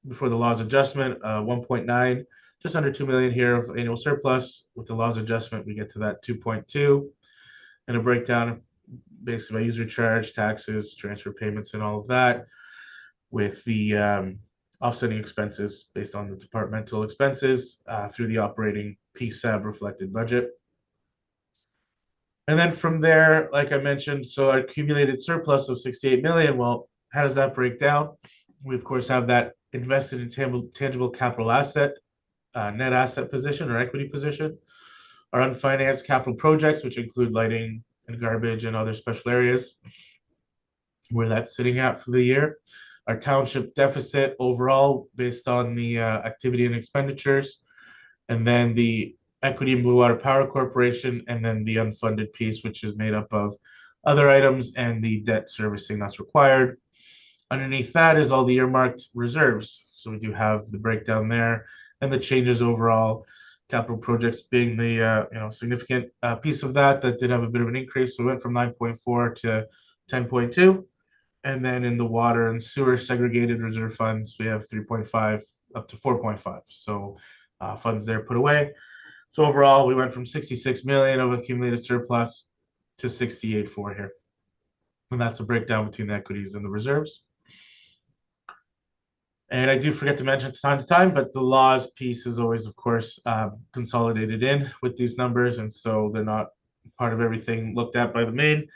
before the laws adjustment, 1.9, just under 2 million here of annual surplus. With the laws adjustment, we get to that 2.2, and a breakdown basically by user charge, taxes, transfer payments, and all of that, with the offsetting expenses based on the departmental expenses through the operating PSAB reflected budget. And then from there, like I mentioned, so our accumulated surplus of 68 million, well, how does that break down? We, of course, have that invested in tangible capital asset, net asset position or equity position. Our unfinanced capital projects, which include lighting and garbage and other special areas, where that's sitting at for the year. Our township deficit overall based on the activity and expenditures, and then the equity in Blue Water Power Corporation, and then the unfunded piece, which is made up of other items and the debt servicing that's required. Underneath that is all the earmarked reserves. So we do have the breakdown there and the changes overall. Capital projects being the significant piece of that did have a bit of an increase. So we went from 9.4 to 10.2. And then in the water and sewer segregated reserve funds, we have 3.5 up to 4.5. So funds there put away. So overall, we went from 66 million of accumulated surplus to 68.4 here. And that's a breakdown between the equities and the reserves. And I do forget to mention time to time, but the laws piece is always, of course, consolidated in with these numbers. And so they're not part of everything looked at by the main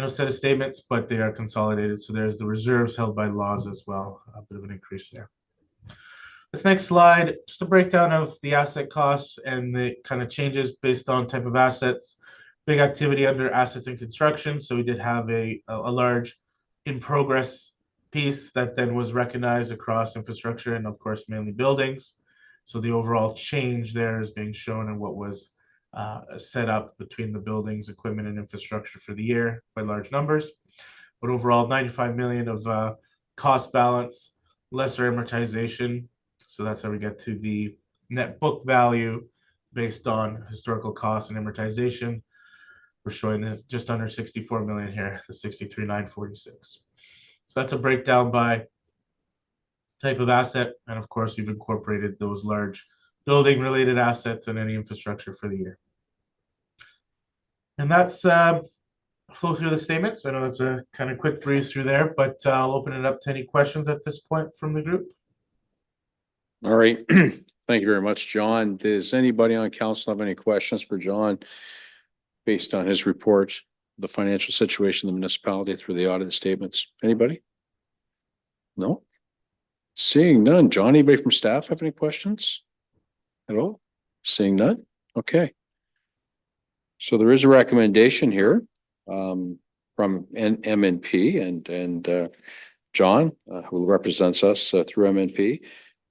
set of statements, but they are consolidated. So there's the reserves held by laws as well, a bit of an increase there. This next slide, just a breakdown of the asset costs and the kind of changes based on type of assets. Big activity under assets and construction. So we did have a large in progress piece that then was recognized across infrastructure and of course mainly buildings. So the overall change there is being shown in what was set up between the buildings, equipment, and infrastructure for the year by large numbers. But overall, 95 million of cost balance, lesser amortization. So that's how we get to the net book value based on historical costs and amortization. We're showing this just under 64 million here, the 63,946. So that's a breakdown by type of asset. And of course, we've incorporated those large building related assets and any infrastructure for the year. And that's flow through the statements. I know that's a kind of quick breeze through there, but I'll open it up to any questions at this point from the group. All right. Thank you very much, John. Does anybody on council have any questions for John based on his report, the financial situation of the municipality through the audit statements? Anybody? No? Seeing none. John, anybody from staff have any questions at all? Seeing none? Okay. So there is a recommendation here from MNP and John, who represents us through MNP,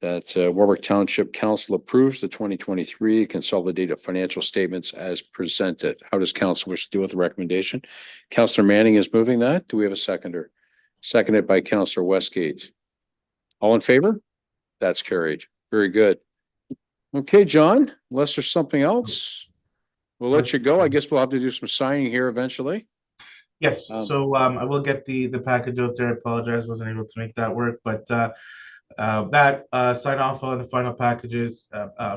that Warwick Township Council approves the 2023 consolidated financial statements as presented. How does council wish to deal with the recommendation? Councillor Manning is moving that. Do we have a seconder? Seconded by Councillor Westgate. All in favor? That's carried. Very good. Okay, John, unless there's something else, we'll let you go. I guess we'll have to do some signing here eventually. Yes, so I will get the package out there. I apologize, wasn't able to make that work, but that sign off on the final packages,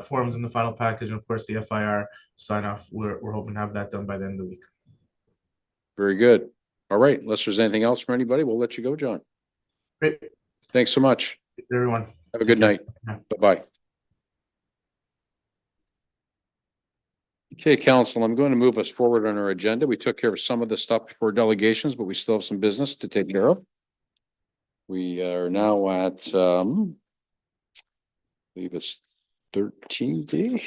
forms in the final package, and of course the FIR sign off. We're hoping to have that done by the end of the week. Very good. All right, unless there's anything else from anybody, we'll let you go, John. Great. Thanks so much. Everyone. Have a good night. Bye-bye. Okay, council, I'm going to move us forward on our agenda. We took care of some of the stuff for delegations, but we still have some business to take care of. We are now at, I believe it's 13D.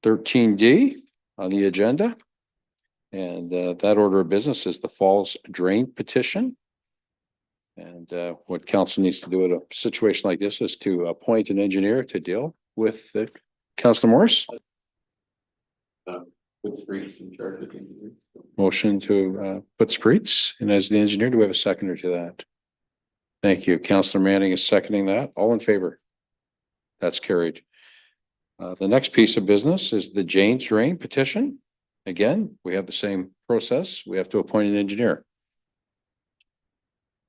13D on the agenda. And that order of business is the Falls Drain petition. And what council needs to do in a situation like this is to appoint an engineer to deal with the Councillor Morris. Put streets in charge of Motion to put Spreets, and as the engineer, do we have a seconder to that? Thank you. Councillor Manning is seconding that. All in favor? That's carried. The next piece of business is the Jane's Drain petition. Again, we have the same process. We have to appoint an engineer.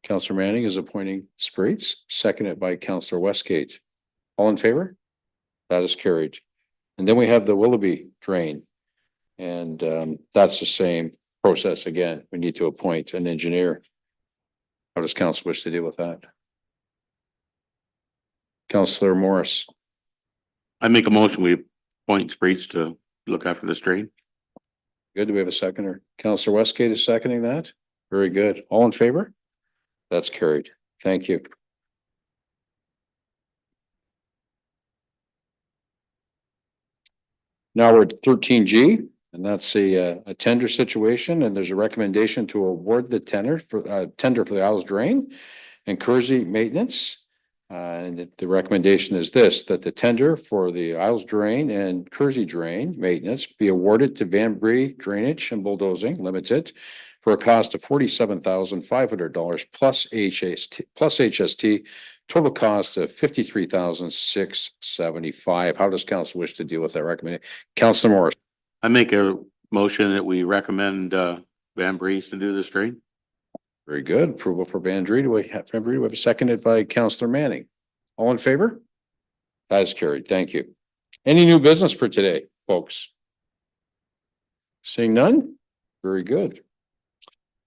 Councillor Manning is appointing Spreets, seconded by Councillor Westgate. All in favor? That is carried. And then we have the Willoughby Drain. And that's the same process again. We need to appoint an engineer. How does council wish to deal with that? Councillor Morris. I make a motion, we appoint Spreets to look after this drain. Good. Do we have a seconder? Councillor Westgate is seconding that. Very good. All in favor? That's carried. Thank you. Now we're at 13G, and that's a tender situation, and there's a recommendation to award the tender for the Isles Drain and Kersey maintenance. And the recommendation is this, that the tender for the Isles Drain and Kersey Drain maintenance be awarded to Van Bree Drainage and Bulldozing Limited for a cost of $47,500 plus HST, total cost of $53,675. How does council wish to deal with that recommendation? Councillor Morris. I make a motion that we recommend Van Breeze to do this drain. Very good. Approval for Van Bree. Do we have seconded by Councillor Manning? All in favor? That is carried. Thank you. Any new business for today, folks? Seeing none? Very good.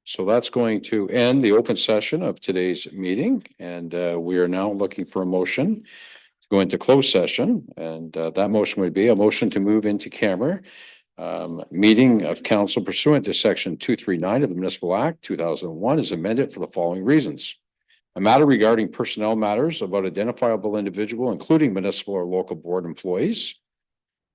So that's going to end the open session of today's meeting, and we are now looking for a motion to go into closed session, and that motion would be a motion to move into camera meeting of council pursuant to section 239 of the Municipal Act 2001 is amended for the following reasons. A matter regarding personnel matters about identifiable individual, including municipal or local board employees.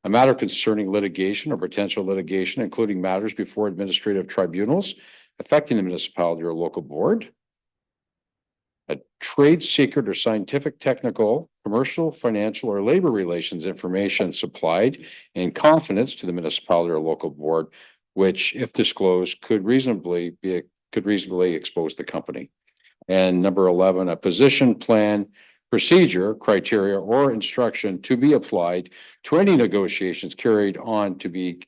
A matter concerning litigation or potential litigation, including matters before administrative tribunals affecting the municipality or local board. a trade secret or scientific, technical, commercial, financial, or labor relations information supplied in confidence to the municipality or local board, which, if disclosed, could reasonably expose the company. And number 11, a position, plan, procedure, criteria, or instruction to be applied to any negotiations carried on to be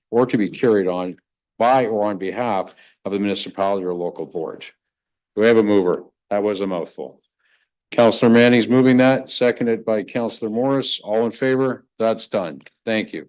carried on by or on behalf of the municipality or local board. Do we have a mover? That was a mouthful. Counselor Manning's moving that, seconded by Counselor Morris. All in favor? That's done. Thank you.